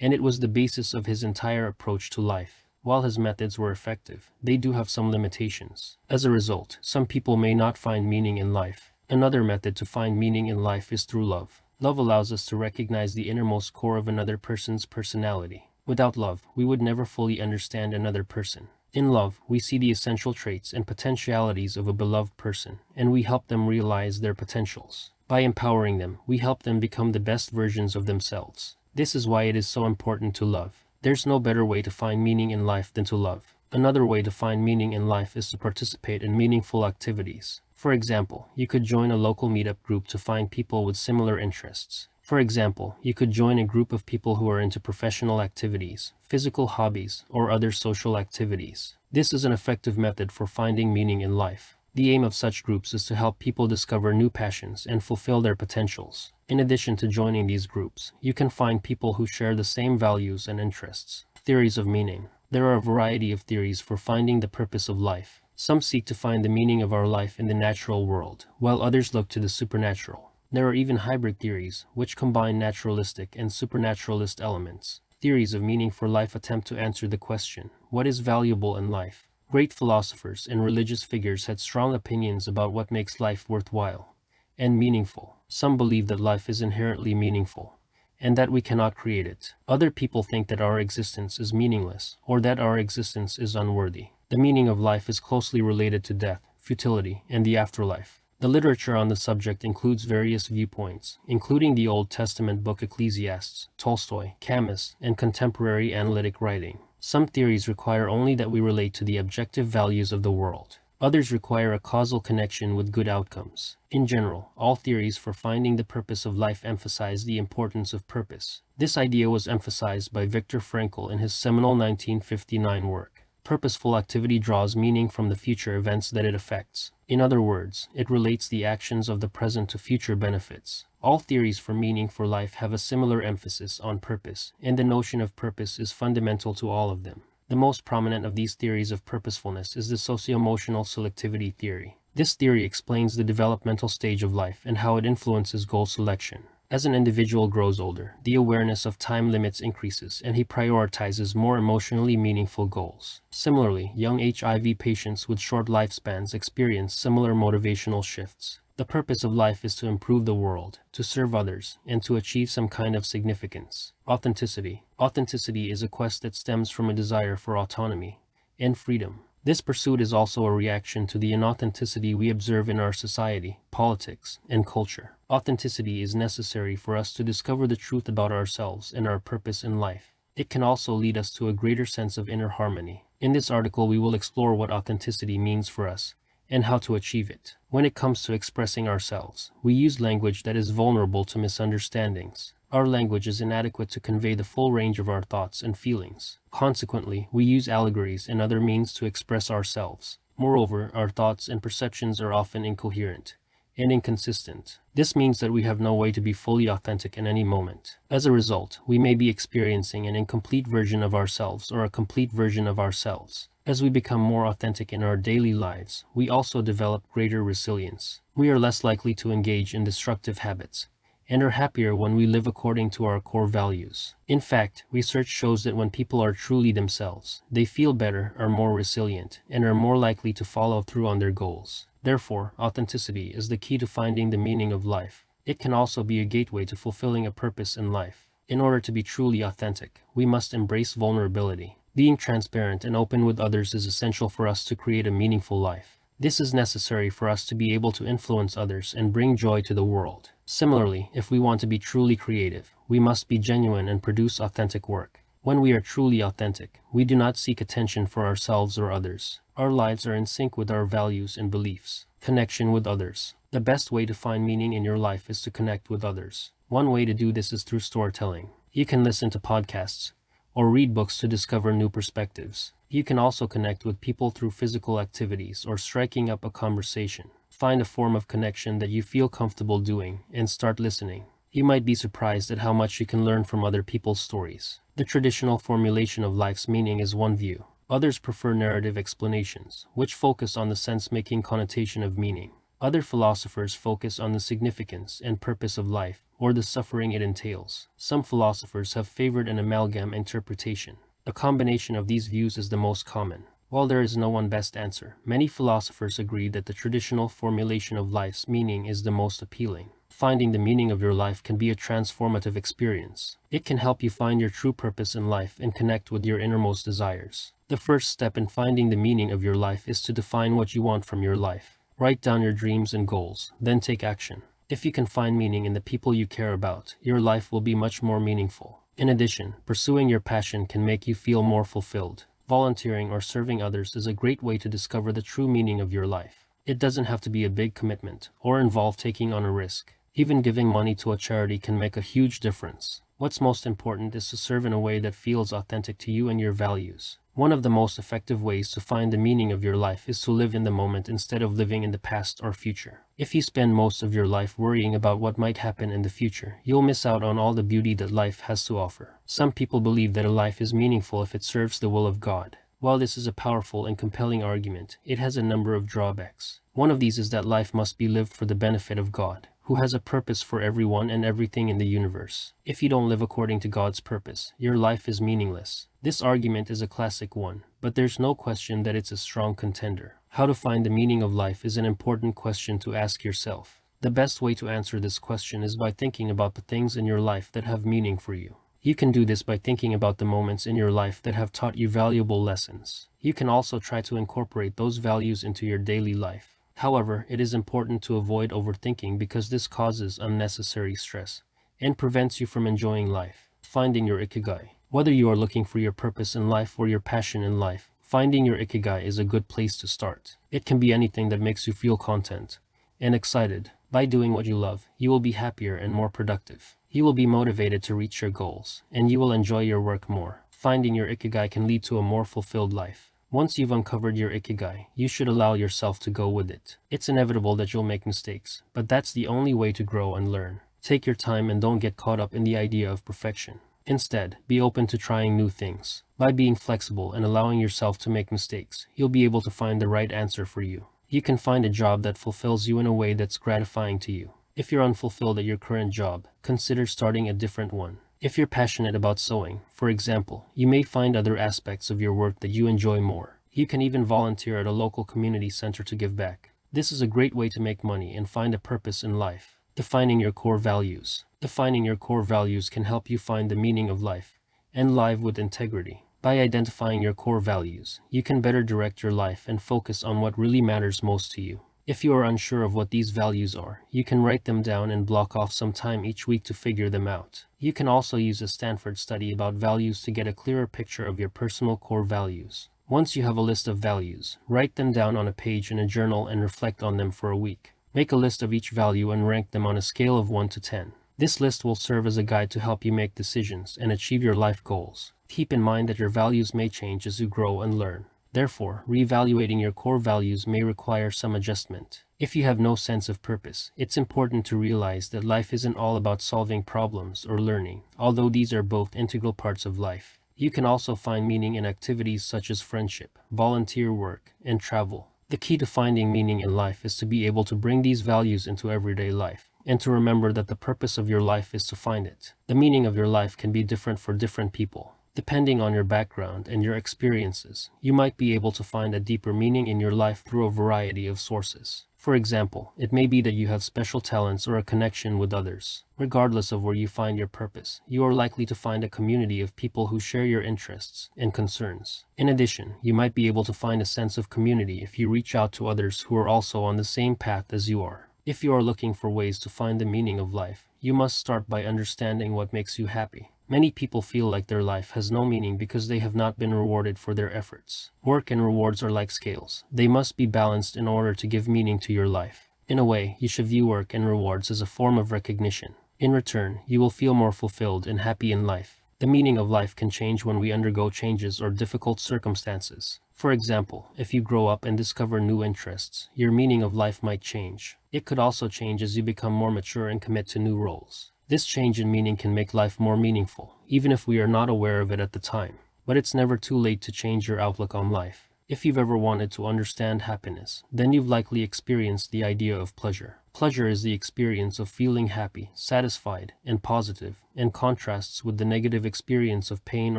and it was the basis of his entire approach to life. While his methods were effective, they do have some limitations. As a result, some people may not find meaning in life. Another method to find meaning in life is through love. Love allows us to recognize the innermost core of another person's personality. Without love, we would never fully understand another person. In love, we see the essential traits and potentialities of a beloved person, and we help them realize their potentials. By empowering them, we help them become the best versions of themselves. This is why it is so important to love. There's no better way to find meaning in life than to love. Another way to find meaning in life is to participate in meaningful activities. For example, you could join a local meetup group to find people with similar interests. For example, you could join a group of people who are into professional activities, physical hobbies, or other social activities. This is an effective method for finding meaning in life. The aim of such groups is to help people discover new passions and fulfill their potentials. In addition to joining these groups, you can find people who share the same values and interests. Theories of meaning. There are a variety of theories for finding the purpose of life. Some seek to find the meaning of our life in the natural world, while others look to the supernatural. There are even hybrid theories, which combine naturalistic and supernaturalist elements. Theories of meaning for life attempt to answer the question, what is valuable in life? Great philosophers and religious figures had strong opinions about what makes life worthwhile and meaningful. Some believe that life is inherently meaningful, and that we cannot create it. Other people think that our existence is meaningless, or that our existence is unworthy. The meaning of life is closely related to death, futility, and the afterlife. The literature on the subject includes various viewpoints, including the Old Testament book Ecclesiastes, Tolstoy, Camus, and contemporary analytic writing. Some theories require only that we relate to the objective values of the world. Others require a causal connection with good outcomes. In general, all theories for finding the purpose of life emphasize the importance of purpose. This idea was emphasized by Viktor Frankl in his seminal 1959 work. Purposeful activity draws meaning from the future events that it affects. In other words, it relates the actions of the present to future benefits. All theories for meaning for life have a similar emphasis on purpose, and the notion of purpose is fundamental to all of them. The most prominent of these theories of purposefulness is the socio-emotional selectivity theory. This theory explains the developmental stage of life and how it influences goal selection. As an individual grows older, the awareness of time limits increases, and he prioritizes more emotionally meaningful goals. Similarly, young HIV patients with short lifespans experience similar motivational shifts. The purpose of life is to improve the world, to serve others, and to achieve some kind of significance. Authenticity. Authenticity is a quest that stems from a desire for autonomy and freedom. This pursuit is also a reaction to the inauthenticity we observe in our society, politics, and culture. Authenticity is necessary for us to discover the truth about ourselves and our purpose in life. It can also lead us to a greater sense of inner harmony. In this article, we will explore what authenticity means for us and how to achieve it. When it comes to expressing ourselves, we use language that is vulnerable to misunderstandings. Our language is inadequate to convey the full range of our thoughts and feelings. Consequently, we use allegories and other means to express ourselves. Moreover, our thoughts and perceptions are often incoherent, and inconsistent. This means that we have no way to be fully authentic in any moment. As a result, we may be experiencing an incomplete version of ourselves or a complete version of ourselves. As we become more authentic in our daily lives, we also develop greater resilience. We are less likely to engage in destructive habits, and are happier when we live according to our core values. In fact, research shows that when people are truly themselves, they feel better, are more resilient, and are more likely to follow through on their goals. Therefore, authenticity is the key to finding the meaning of life. It can also be a gateway to fulfilling a purpose in life. In order to be truly authentic, we must embrace vulnerability. Being transparent and open with others is essential for us to create a meaningful life. This is necessary for us to be able to influence others and bring joy to the world. Similarly, if we want to be truly creative, we must be genuine and produce authentic work. When we are truly authentic, we do not seek attention for ourselves or others. Our lives are in sync with our values and beliefs. Connection with others. The best way to find meaning in your life is to connect with others. One way to do this is through storytelling. You can listen to podcasts or read books to discover new perspectives. You can also connect with people through physical activities or striking up a conversation. Find a form of connection that you feel comfortable doing and start listening. You might be surprised at how much you can learn from other people's stories. The traditional formulation of life's meaning is one view. Others prefer narrative explanations, which focus on the sense-making connotation of meaning. Other philosophers focus on the significance and purpose of life, or the suffering it entails. Some philosophers have favored an amalgam interpretation. A combination of these views is the most common. While there is no one best answer, many philosophers agree that the traditional formulation of life's meaning is the most appealing. Finding the meaning of your life can be a transformative experience. It can help you find your true purpose in life and connect with your innermost desires. The first step in finding the meaning of your life is to define what you want from your life. Write down your dreams and goals, then take action. If you can find meaning in the people you care about, your life will be much more meaningful. In addition, pursuing your passion can make you feel more fulfilled. Volunteering or serving others is a great way to discover the true meaning of your life. It doesn't have to be a big commitment or involve taking on a risk. Even giving money to a charity can make a huge difference. What's most important is to serve in a way that feels authentic to you and your values. One of the most effective ways to find the meaning of your life is to live in the moment instead of living in the past or future. If you spend most of your life worrying about what might happen in the future, you'll miss out on all the beauty that life has to offer. Some people believe that a life is meaningful if it serves the will of God. While this is a powerful and compelling argument, it has a number of drawbacks. One of these is that life must be lived for the benefit of God, who has a purpose for everyone and everything in the universe. If you don't live according to God's purpose, your life is meaningless. This argument is a classic one, but there's no question that it's a strong contender. How to find the meaning of life is an important question to ask yourself. The best way to answer this question is by thinking about the things in your life that have meaning for you. You can do this by thinking about the moments in your life that have taught you valuable lessons. You can also try to incorporate those values into your daily life. However, it is important to avoid overthinking because this causes unnecessary stress and prevents you from enjoying life. Finding your ikigai. Whether you are looking for your purpose in life or your passion in life, finding your ikigai is a good place to start. It can be anything that makes you feel content and excited. By doing what you love, you will be happier and more productive. You will be motivated to reach your goals, and you will enjoy your work more. Finding your ikigai can lead to a more fulfilled life. Once you've uncovered your ikigai, you should allow yourself to go with it. It's inevitable that you'll make mistakes, but that's the only way to grow and learn. Take your time and don't get caught up in the idea of perfection. Instead, be open to trying new things. By being flexible and allowing yourself to make mistakes, you'll be able to find the right answer for you. You can find a job that fulfills you in a way that's gratifying to you. If you're unfulfilled at your current job, consider starting a different one. If you're passionate about sewing, for example, you may find other aspects of your work that you enjoy more. You can even volunteer at a local community center to give back. This is a great way to make money and find a purpose in life. Defining your core values. Defining your core values can help you find the meaning of life and live with integrity. By identifying your core values, you can better direct your life and focus on what really matters most to you. If you are unsure of what these values are, you can write them down and block off some time each week to figure them out. You can also use a Stanford study about values to get a clearer picture of your personal core values. Once you have a list of values, write them down on a page in a journal and reflect on them for a week. Make a list of each value and rank them on a scale of 1 to 10. This list will serve as a guide to help you make decisions and achieve your life goals. Keep in mind that your values may change as you grow and learn. Therefore, reevaluating your core values may require some adjustment. If you have no sense of purpose, it's important to realize that life isn't all about solving problems or learning, although these are both integral parts of life. You can also find meaning in activities such as friendship, volunteer work, and travel. The key to finding meaning in life is to be able to bring these values into everyday life, and to remember that the purpose of your life is to find it. The meaning of your life can be different for different people. Depending on your background and your experiences, you might be able to find a deeper meaning in your life through a variety of sources. For example, it may be that you have special talents or a connection with others. Regardless of where you find your purpose, you are likely to find a community of people who share your interests and concerns. In addition, you might be able to find a sense of community if you reach out to others who are also on the same path as you are. If you are looking for ways to find the meaning of life, you must start by understanding what makes you happy. Many people feel like their life has no meaning because they have not been rewarded for their efforts. Work and rewards are like scales. They must be balanced in order to give meaning to your life. In a way, you should view work and rewards as a form of recognition. In return, you will feel more fulfilled and happy in life. The meaning of life can change when we undergo changes or difficult circumstances. For example, if you grow up and discover new interests, your meaning of life might change. It could also change as you become more mature and commit to new roles. This change in meaning can make life more meaningful, even if we are not aware of it at the time. But it's never too late to change your outlook on life. If you've ever wanted to understand happiness, then you've likely experienced the idea of pleasure. Pleasure is the experience of feeling happy, satisfied, and positive, and contrasts with the negative experience of pain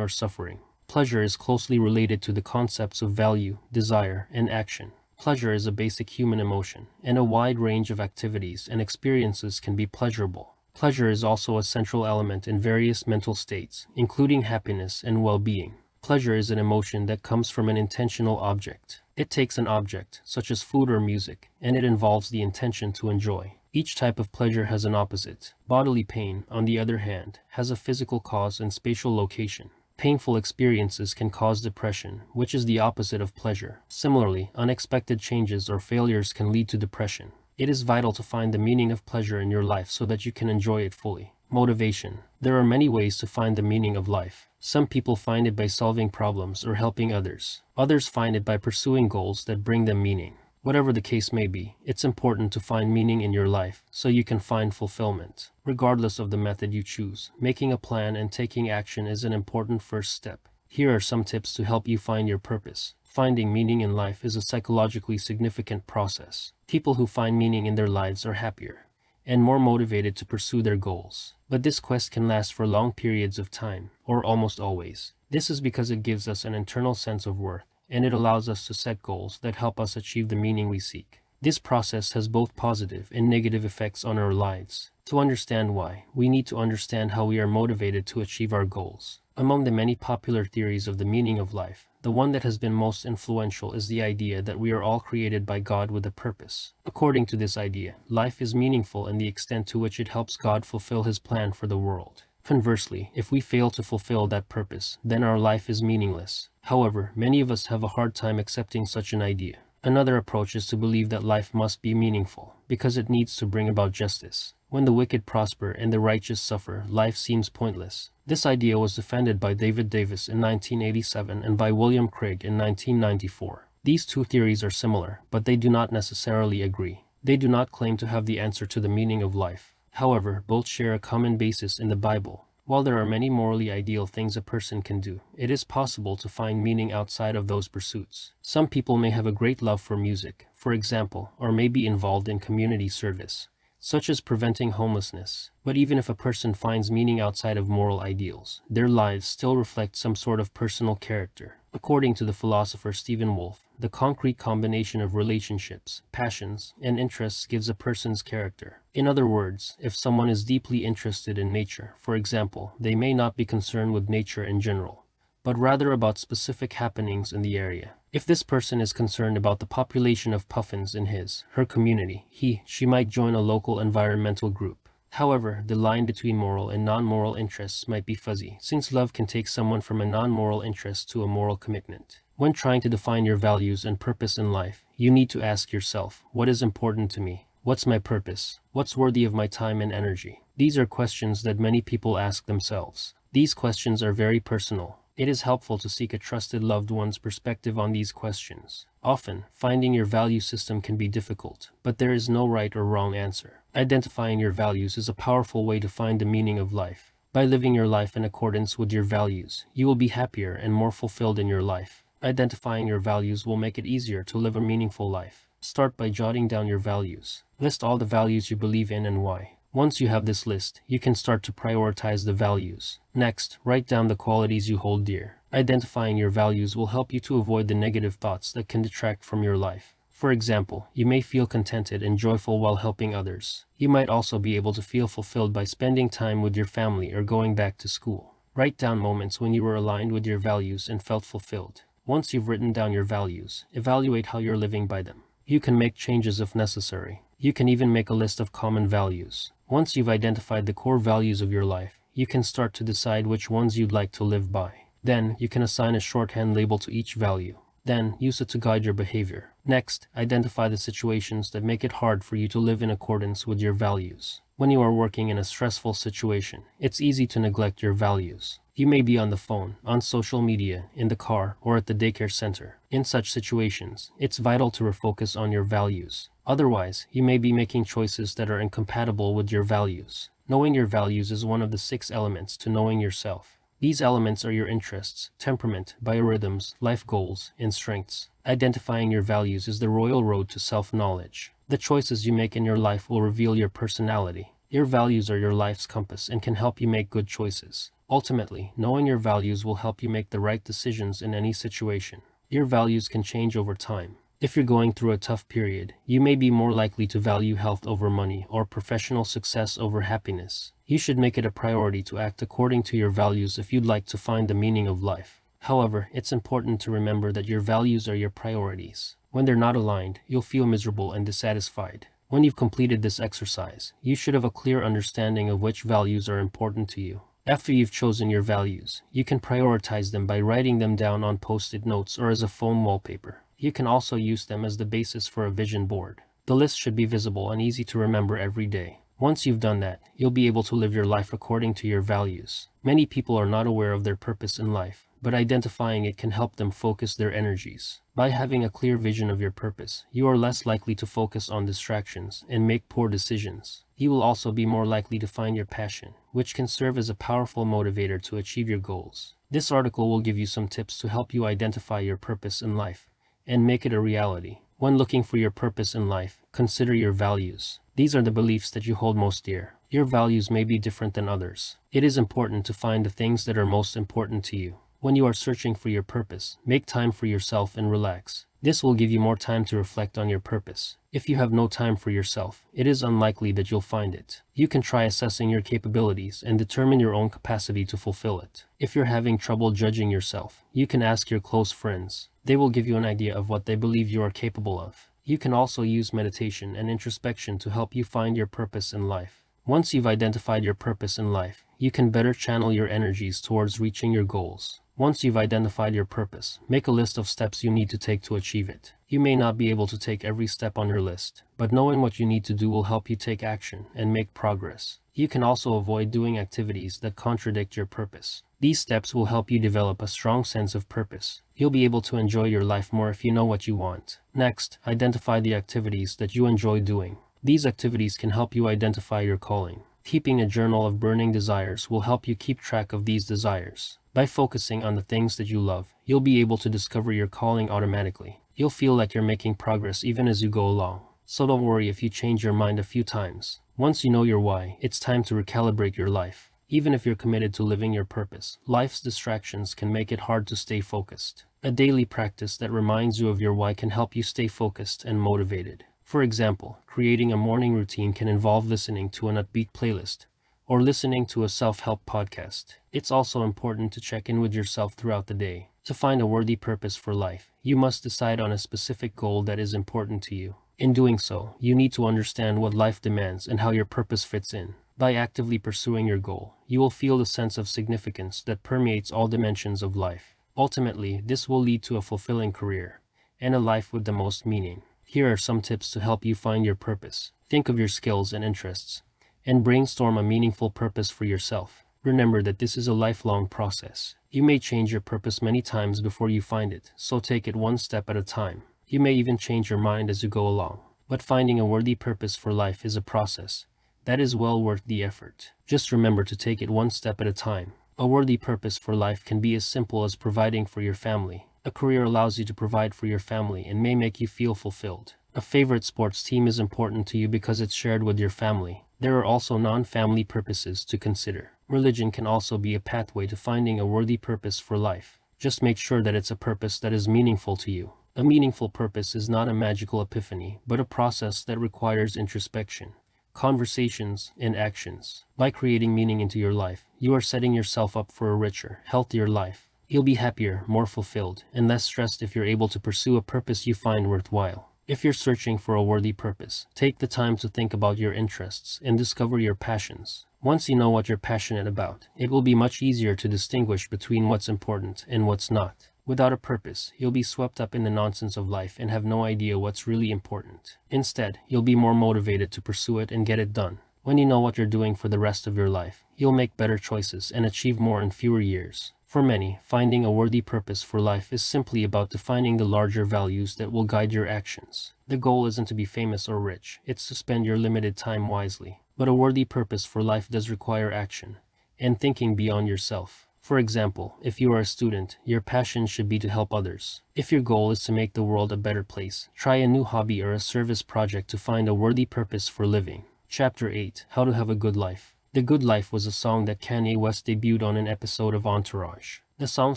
or suffering. Pleasure is closely related to the concepts of value, desire, and action. Pleasure is a basic human emotion, and a wide range of activities and experiences can be pleasurable. Pleasure is also a central element in various mental states, including happiness and well-being. Pleasure is an emotion that comes from an intentional object. It takes an object, such as food or music, and it involves the intention to enjoy. Each type of pleasure has an opposite. Bodily pain, on the other hand, has a physical cause and spatial location. Painful experiences can cause depression, which is the opposite of pleasure. Similarly, unexpected changes or failures can lead to depression. It is vital to find the meaning of pleasure in your life so that you can enjoy it fully. Motivation. There are many ways to find the meaning of life. Some people find it by solving problems or helping others. Others find it by pursuing goals that bring them meaning. Whatever the case may be, it's important to find meaning in your life so you can find fulfillment. Regardless of the method you choose, making a plan and taking action is an important first step. Here are some tips to help you find your purpose. Finding meaning in life is a psychologically significant process. People who find meaning in their lives are happier and more motivated to pursue their goals. But this quest can last for long periods of time, or almost always. This is because it gives us an internal sense of worth, and it allows us to set goals that help us achieve the meaning we seek. This process has both positive and negative effects on our lives. To understand why, we need to understand how we are motivated to achieve our goals. Among the many popular theories of the meaning of life, the one that has been most influential is the idea that we are all created by God with a purpose. According to this idea, life is meaningful in the extent to which it helps God fulfill His plan for the world. Conversely, if we fail to fulfill that purpose, then our life is meaningless. However, many of us have a hard time accepting such an idea. Another approach is to believe that life must be meaningful, because it needs to bring about justice. When the wicked prosper and the righteous suffer, life seems pointless. This idea was defended by David Davis in 1987 and by William Craig in 1994. These two theories are similar, but they do not necessarily agree. They do not claim to have the answer to the meaning of life. However, both share a common basis in the Bible. While there are many morally ideal things a person can do, it is possible to find meaning outside of those pursuits. Some people may have a great love for music, for example, or may be involved in community service, such as preventing homelessness. But even if a person finds meaning outside of moral ideals, their lives still reflect some sort of personal character. According to the philosopher Stephen Wolfe, the concrete combination of relationships, passions, and interests gives a person's character. In other words, if someone is deeply interested in nature, for example, they may not be concerned with nature in general, but rather about specific happenings in the area. If this person is concerned about the population of puffins in her community, she might join a local environmental group. However, the line between moral and non-moral interests might be fuzzy, since love can take someone from a non-moral interest to a moral commitment. When trying to define your values and purpose in life, you need to ask yourself, what is important to me? What's my purpose? What's worthy of my time and energy? These are questions that many people ask themselves. These questions are very personal, It is helpful to seek a trusted loved one's perspective on these questions. Often, finding your value system can be difficult, but there is no right or wrong answer. Identifying your values is a powerful way to find the meaning of life. By living your life in accordance with your values, you will be happier and more fulfilled in your life. Identifying your values will make it easier to live a meaningful life. Start by jotting down your values. List all the values you believe in and why. Once you have this list, you can start to prioritize the values. Next, write down the qualities you hold dear. Identifying your values will help you to avoid the negative thoughts that can detract from your life. For example, you may feel contented and joyful while helping others. You might also be able to feel fulfilled by spending time with your family or going back to school. Write down moments when you were aligned with your values and felt fulfilled. Once you've written down your values, evaluate how you're living by them. You can make changes if necessary. You can even make a list of common values. Once you've identified the core values of your life, you can start to decide which ones you'd like to live by. Then, you can assign a shorthand label to each value. Then, use it to guide your behavior. Next, identify the situations that make it hard for you to live in accordance with your values. When you are working in a stressful situation, it's easy to neglect your values. You may be on the phone, on social media, in the car, or at the daycare center. In such situations, it's vital to refocus on your values. Otherwise, you may be making choices that are incompatible with your values. Knowing your values is one of the 6 elements to knowing yourself. These elements are your interests, temperament, biorhythms, life goals, and strengths. Identifying your values is the royal road to self-knowledge. The choices you make in your life will reveal your personality. Your values are your life's compass and can help you make good choices. Ultimately, knowing your values will help you make the right decisions in any situation. Your values can change over time. If you're going through a tough period, you may be more likely to value health over money or professional success over happiness. You should make it a priority to act according to your values if you'd like to find the meaning of life. However, it's important to remember that your values are your priorities. When they're not aligned, you'll feel miserable and dissatisfied. When you've completed this exercise, you should have a clear understanding of which values are important to you. After you've chosen your values, you can prioritize them by writing them down on post-it notes or as a phone wallpaper. You can also use them as the basis for a vision board. The list should be visible and easy to remember every day. Once you've done that, you'll be able to live your life according to your values. Many people are not aware of their purpose in life, but identifying it can help them focus their energies. By having a clear vision of your purpose, you are less likely to focus on distractions and make poor decisions. You will also be more likely to find your passion, which can serve as a powerful motivator to achieve your goals. This article will give you some tips to help you identify your purpose in life and make it a reality. When looking for your purpose in life, consider your values. These are the beliefs that you hold most dear. Your values may be different than others. It is important to find the things that are most important to you. When you are searching for your purpose, make time for yourself and relax. This will give you more time to reflect on your purpose. If you have no time for yourself, it is unlikely that you'll find it. You can try assessing your capabilities and determine your own capacity to fulfill it. If you're having trouble judging yourself, you can ask your close friends. They will give you an idea of what they believe you are capable of. You can also use meditation and introspection to help you find your purpose in life. Once you've identified your purpose in life, you can better channel your energies towards reaching your goals. Once you've identified your purpose, make a list of steps you need to take to achieve it. You may not be able to take every step on your list, but knowing what you need to do will help you take action and make progress. You can also avoid doing activities that contradict your purpose. These steps will help you develop a strong sense of purpose. You'll be able to enjoy your life more if you know what you want. Next, identify the activities that you enjoy doing. These activities can help you identify your calling. Keeping a journal of burning desires will help you keep track of these desires. By focusing on the things that you love, you'll be able to discover your calling automatically. You'll feel like you're making progress even as you go along. So don't worry if you change your mind a few times. Once you know your why, it's time to recalibrate your life. Even if you're committed to living your purpose, life's distractions can make it hard to stay focused. A daily practice that reminds you of your why can help you stay focused and motivated. For example, creating a morning routine can involve listening to an upbeat playlist or listening to a self-help podcast. It's also important to check in with yourself throughout the day. To find a worthy purpose for life, you must decide on a specific goal that is important to you. In doing so, you need to understand what life demands and how your purpose fits in. By actively pursuing your goal, you will feel the sense of significance that permeates all dimensions of life. Ultimately, this will lead to a fulfilling career and a life with the most meaning. Here are some tips to help you find your purpose. Think of your skills and interests and brainstorm a meaningful purpose for yourself. Remember that this is a lifelong process. You may change your purpose many times before you find it, so take it one step at a time. You may even change your mind as you go along. But finding a worthy purpose for life is a process that is well worth the effort. Just remember to take it one step at a time. A worthy purpose for life can be as simple as providing for your family. A career allows you to provide for your family and may make you feel fulfilled. A favorite sports team is important to you because it's shared with your family. There are also non-family purposes to consider. Religion can also be a pathway to finding a worthy purpose for life. Just make sure that it's a purpose that is meaningful to you. A meaningful purpose is not a magical epiphany, but a process that requires introspection, conversations, and actions. By creating meaning into your life, you are setting yourself up for a richer, healthier life. You'll be happier, more fulfilled, and less stressed if you're able to pursue a purpose you find worthwhile. If you're searching for a worthy purpose, take the time to think about your interests and discover your passions. Once you know what you're passionate about, it will be much easier to distinguish between what's important and what's not. Without a purpose, you'll be swept up in the nonsense of life and have no idea what's really important. Instead, you'll be more motivated to pursue it and get it done. When you know what you're doing for the rest of your life, you'll make better choices and achieve more in fewer years. For many, finding a worthy purpose for life is simply about defining the larger values that will guide your actions. The goal isn't to be famous or rich, it's to spend your limited time wisely. But a worthy purpose for life does require action and thinking beyond yourself. For example, if you are a student, your passion should be to help others. If your goal is to make the world a better place, try a new hobby or a service project to find a worthy purpose for living. Chapter 8: How to Have a Good Life. The Good Life was a song that Kanye West debuted on an episode of Entourage. The song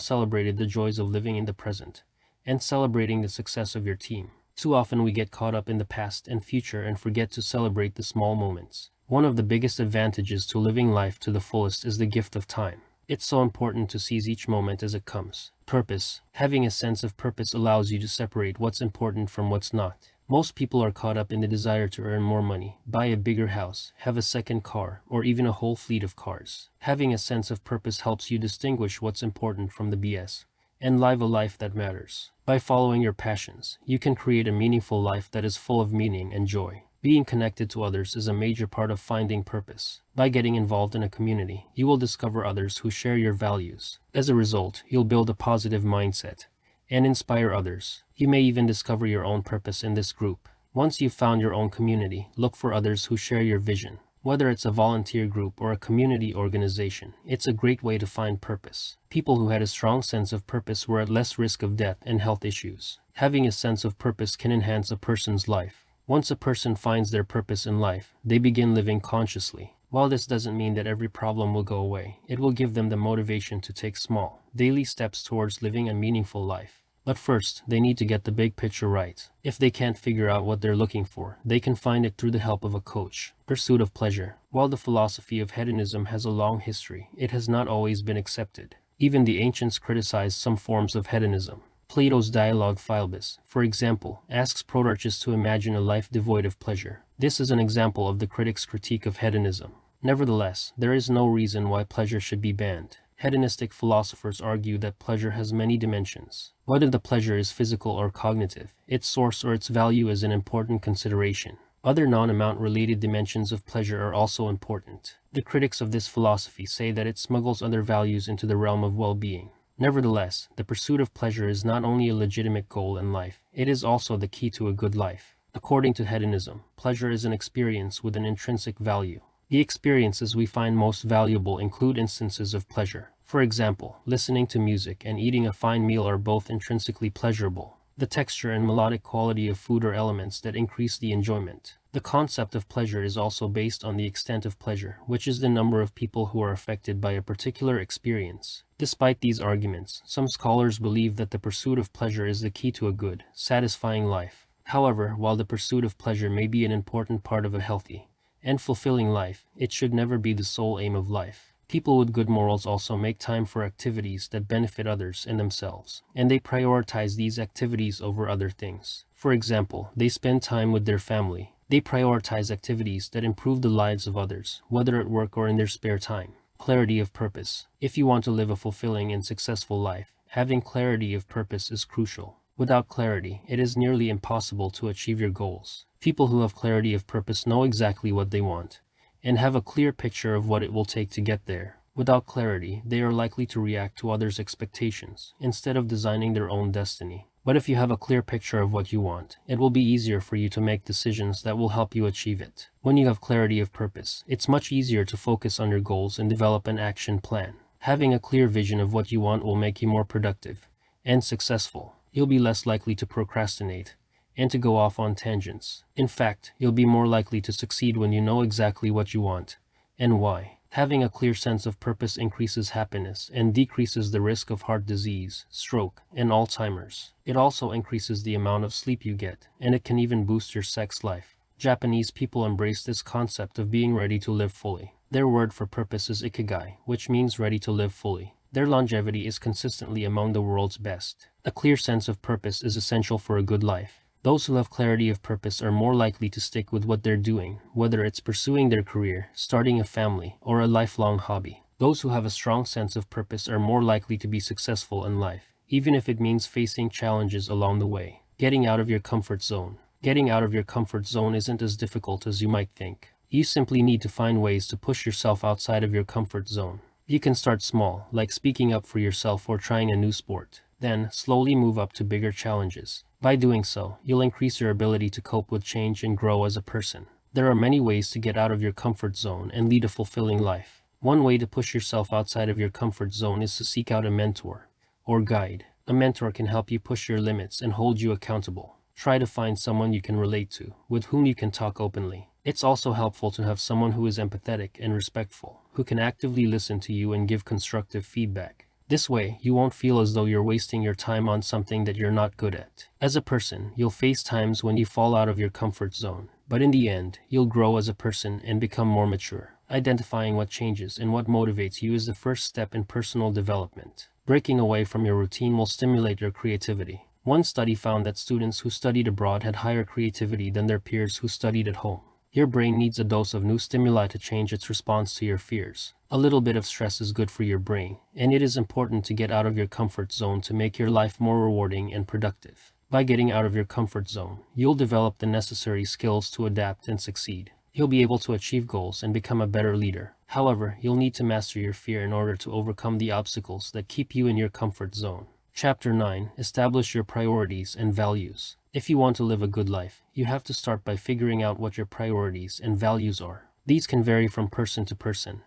celebrated the joys of living in the present and celebrating the success of your team. Too often we get caught up in the past and future and forget to celebrate the small moments. One of the biggest advantages to living life to the fullest is the gift of time. It's so important to seize each moment as it comes. Purpose. Having a sense of purpose allows you to separate what's important from what's not. Most people are caught up in the desire to earn more money, buy a bigger house, have a second car, or even a whole fleet of cars. Having a sense of purpose helps you distinguish what's important from the BS and live a life that matters. By following your passions, you can create a meaningful life that is full of meaning and joy. Being connected to others is a major part of finding purpose. By getting involved in a community, you will discover others who share your values. As a result, you'll build a positive mindset and inspire others. You may even discover your own purpose in this group. Once you've found your own community, look for others who share your vision. Whether it's a volunteer group or a community organization, it's a great way to find purpose. People who had a strong sense of purpose were at less risk of death and health issues. Having a sense of purpose can enhance a person's life. Once a person finds their purpose in life, they begin living consciously. While this doesn't mean that every problem will go away, it will give them the motivation to take small, daily steps towards living a meaningful life. But first, they need to get the big picture right. If they can't figure out what they're looking for, they can find it through the help of a coach. Pursuit of pleasure. While the philosophy of hedonism has a long history, it has not always been accepted. Even the ancients criticized some forms of hedonism. Plato's dialogue Philebus, for example, asks Protarchus to imagine a life devoid of pleasure. This is an example of the critic's critique of hedonism. Nevertheless, there is no reason why pleasure should be banned. Hedonistic philosophers argue that pleasure has many dimensions. Whether the pleasure is physical or cognitive, its source or its value is an important consideration. Other non-amount related dimensions of pleasure are also important. The critics of this philosophy say that it smuggles other values into the realm of well-being. Nevertheless, the pursuit of pleasure is not only a legitimate goal in life, it is also the key to a good life. According to hedonism, pleasure is an experience with an intrinsic value. The experiences we find most valuable include instances of pleasure. For example, listening to music and eating a fine meal are both intrinsically pleasurable. The texture and melodic quality of food are elements that increase the enjoyment. The concept of pleasure is also based on the extent of pleasure, which is the number of people who are affected by a particular experience. Despite these arguments, some scholars believe that the pursuit of pleasure is the key to a good, satisfying life. However, while the pursuit of pleasure may be an important part of a healthy and fulfilling life, it should never be the sole aim of life. People with good morals also make time for activities that benefit others and themselves, and they prioritize these activities over other things. For example, they spend time with their family. They prioritize activities that improve the lives of others, whether at work or in their spare time. Clarity of purpose. If you want to live a fulfilling and successful life, having clarity of purpose is crucial. Without clarity, it is nearly impossible to achieve your goals. People who have clarity of purpose know exactly what they want and have a clear picture of what it will take to get there. Without clarity, they are likely to react to others' expectations instead of designing their own destiny. But if you have a clear picture of what you want, it will be easier for you to make decisions that will help you achieve it. When you have clarity of purpose, it's much easier to focus on your goals and develop an action plan. Having a clear vision of what you want will make you more productive and successful. You'll be less likely to procrastinate and to go off on tangents. In fact, you'll be more likely to succeed when you know exactly what you want and why. Having a clear sense of purpose increases happiness and decreases the risk of heart disease, stroke, and Alzheimer's. It also increases the amount of sleep you get, and it can even boost your sex life. Japanese people embrace this concept of being ready to live fully. Their word for purpose is ikigai, which means ready to live fully. Their longevity is consistently among the world's best. A clear sense of purpose is essential for a good life. Those who have clarity of purpose are more likely to stick with what they're doing, whether it's pursuing their career, starting a family, or a lifelong hobby. Those who have a strong sense of purpose are more likely to be successful in life, even if it means facing challenges along the way. Getting out of your comfort zone. Getting out of your comfort zone isn't as difficult as you might think. You simply need to find ways to push yourself outside of your comfort zone. You can start small, like speaking up for yourself or trying a new sport. Then, slowly move up to bigger challenges. By doing so, you'll increase your ability to cope with change and grow as a person. There are many ways to get out of your comfort zone and lead a fulfilling life. One way to push yourself outside of your comfort zone is to seek out a mentor or guide. A mentor can help you push your limits and hold you accountable. Try to find someone you can relate to, with whom you can talk openly. It's also helpful to have someone who is empathetic and respectful, who can actively listen to you and give constructive feedback. This way, you won't feel as though you're wasting your time on something that you're not good at. As a person, you'll face times when you fall out of your comfort zone, but in the end, you'll grow as a person and become more mature. Identifying what changes and what motivates you is the first step in personal development. Breaking away from your routine will stimulate your creativity. One study found that students who studied abroad had higher creativity than their peers who studied at home. Your brain needs a dose of new stimuli to change its response to your fears. A little bit of stress is good for your brain, and it is important to get out of your comfort zone to make your life more rewarding and productive. By getting out of your comfort zone, you'll develop the necessary skills to adapt and succeed. You'll be able to achieve goals and become a better leader. However, you'll need to master your fear in order to overcome the obstacles that keep you in your comfort zone. Chapter 9. Establish your priorities and values. If you want to live a good life, you have to start by figuring out what your priorities and values are. These can vary from person to person,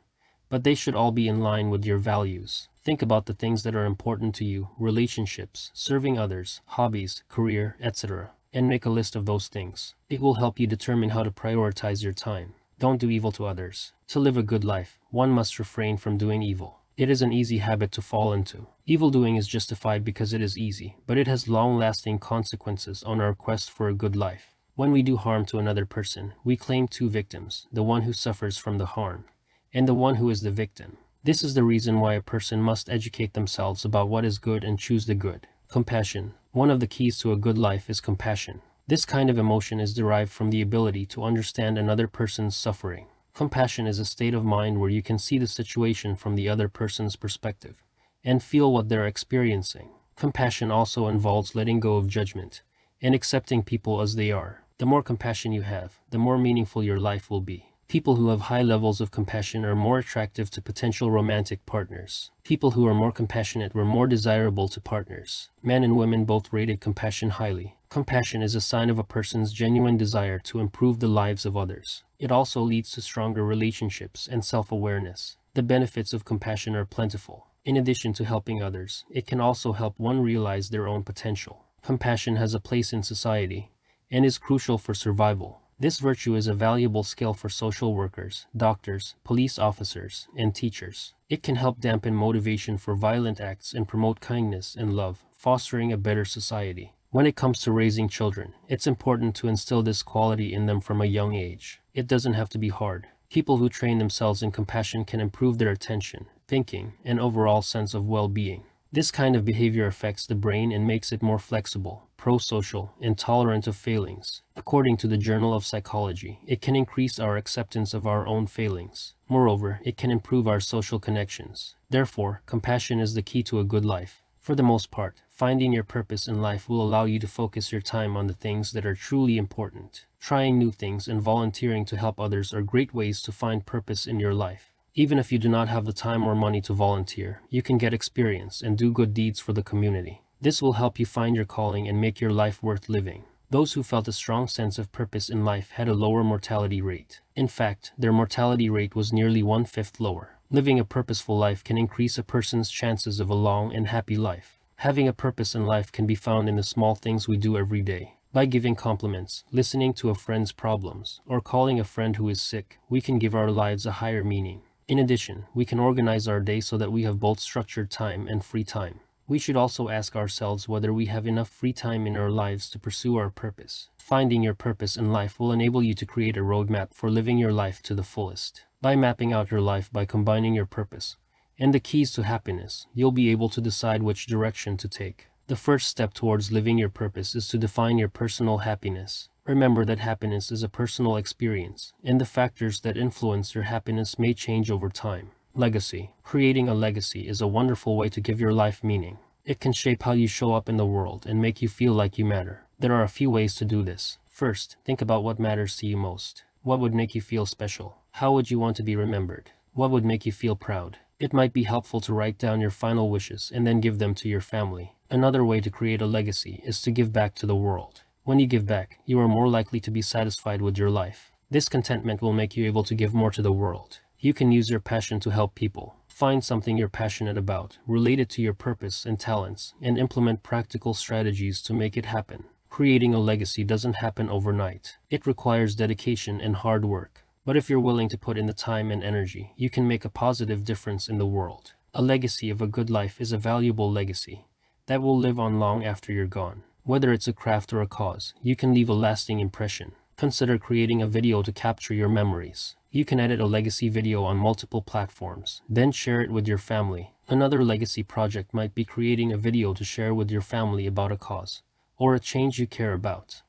but they should all be in line with your values. Think about the things that are important to you: relationships, serving others, hobbies, career, etc., and make a list of those things. It will help you determine how to prioritize your time. Don't do evil to others. To live a good life, one must refrain from doing evil. It is an easy habit to fall into. Evil doing is justified because it is easy, but it has long-lasting consequences on our quest for a good life. When we do harm to another person, we claim two victims, the one who suffers from the harm and the one who is the victim. This is the reason why a person must educate themselves about what is good and choose the good. Compassion. One of the keys to a good life is compassion. This kind of emotion is derived from the ability to understand another person's suffering. Compassion is a state of mind where you can see the situation from the other person's perspective and feel what they're experiencing. Compassion also involves letting go of judgment and accepting people as they are. The more compassion you have, the more meaningful your life will be. People who have high levels of compassion are more attractive to potential romantic partners. People who are more compassionate were more desirable to partners. Men and women both rated compassion highly. Compassion is a sign of a person's genuine desire to improve the lives of others. It also leads to stronger relationships and self-awareness. The benefits of compassion are plentiful. In addition to helping others, it can also help one realize their own potential. Compassion has a place in society and is crucial for survival. This virtue is a valuable skill for social workers, doctors, police officers, and teachers. It can help dampen motivation for violent acts and promote kindness and love, fostering a better society. When it comes to raising children, it's important to instill this quality in them from a young age. It doesn't have to be hard. People who train themselves in compassion can improve their attention, thinking, and overall sense of well-being. This kind of behavior affects the brain and makes it more flexible, pro-social, and tolerant of failings. According to the Journal of Psychology, it can increase our acceptance of our own failings. Moreover, it can improve our social connections. Therefore, compassion is the key to a good life. For the most part, finding your purpose in life will allow you to focus your time on the things that are truly important. Trying new things and volunteering to help others are great ways to find purpose in your life. Even if you do not have the time or money to volunteer, you can get experience and do good deeds for the community. This will help you find your calling and make your life worth living. Those who felt a strong sense of purpose in life had a lower mortality rate. In fact, their mortality rate was nearly 1/5 lower. Living a purposeful life can increase a person's chances of a long and happy life. Having a purpose in life can be found in the small things we do every day. By giving compliments, listening to a friend's problems, or calling a friend who is sick, we can give our lives a higher meaning. In addition, we can organize our day so that we have both structured time and free time. We should also ask ourselves whether we have enough free time in our lives to pursue our purpose. Finding your purpose in life will enable you to create a roadmap for living your life to the fullest. By mapping out your life by combining your purpose and the keys to happiness, you'll be able to decide which direction to take. The first step towards living your purpose is to define your personal happiness. Remember that happiness is a personal experience, and the factors that influence your happiness may change over time. Legacy. Creating a legacy is a wonderful way to give your life meaning. It can shape how you show up in the world and make you feel like you matter. There are a few ways to do this. First, think about what matters to you most. What would make you feel special? How would you want to be remembered? What would make you feel proud? It might be helpful to write down your final wishes and then give them to your family. Another way to create a legacy is to give back to the world. When you give back, you are more likely to be satisfied with your life. This contentment will make you able to give more to the world. You can use your passion to help people. Find something you're passionate about, related to your purpose and talents, and implement practical strategies to make it happen. Creating a legacy doesn't happen overnight. It requires dedication and hard work. But if you're willing to put in the time and energy, you can make a positive difference in the world. A legacy of a good life is a valuable legacy that will live on long after you're gone. Whether it's a craft or a cause, you can leave a lasting impression. Consider creating a video to capture your memories. You can edit a legacy video on multiple platforms, then share it with your family. Another legacy project might be creating a video to share with your family about a cause or a change you care about.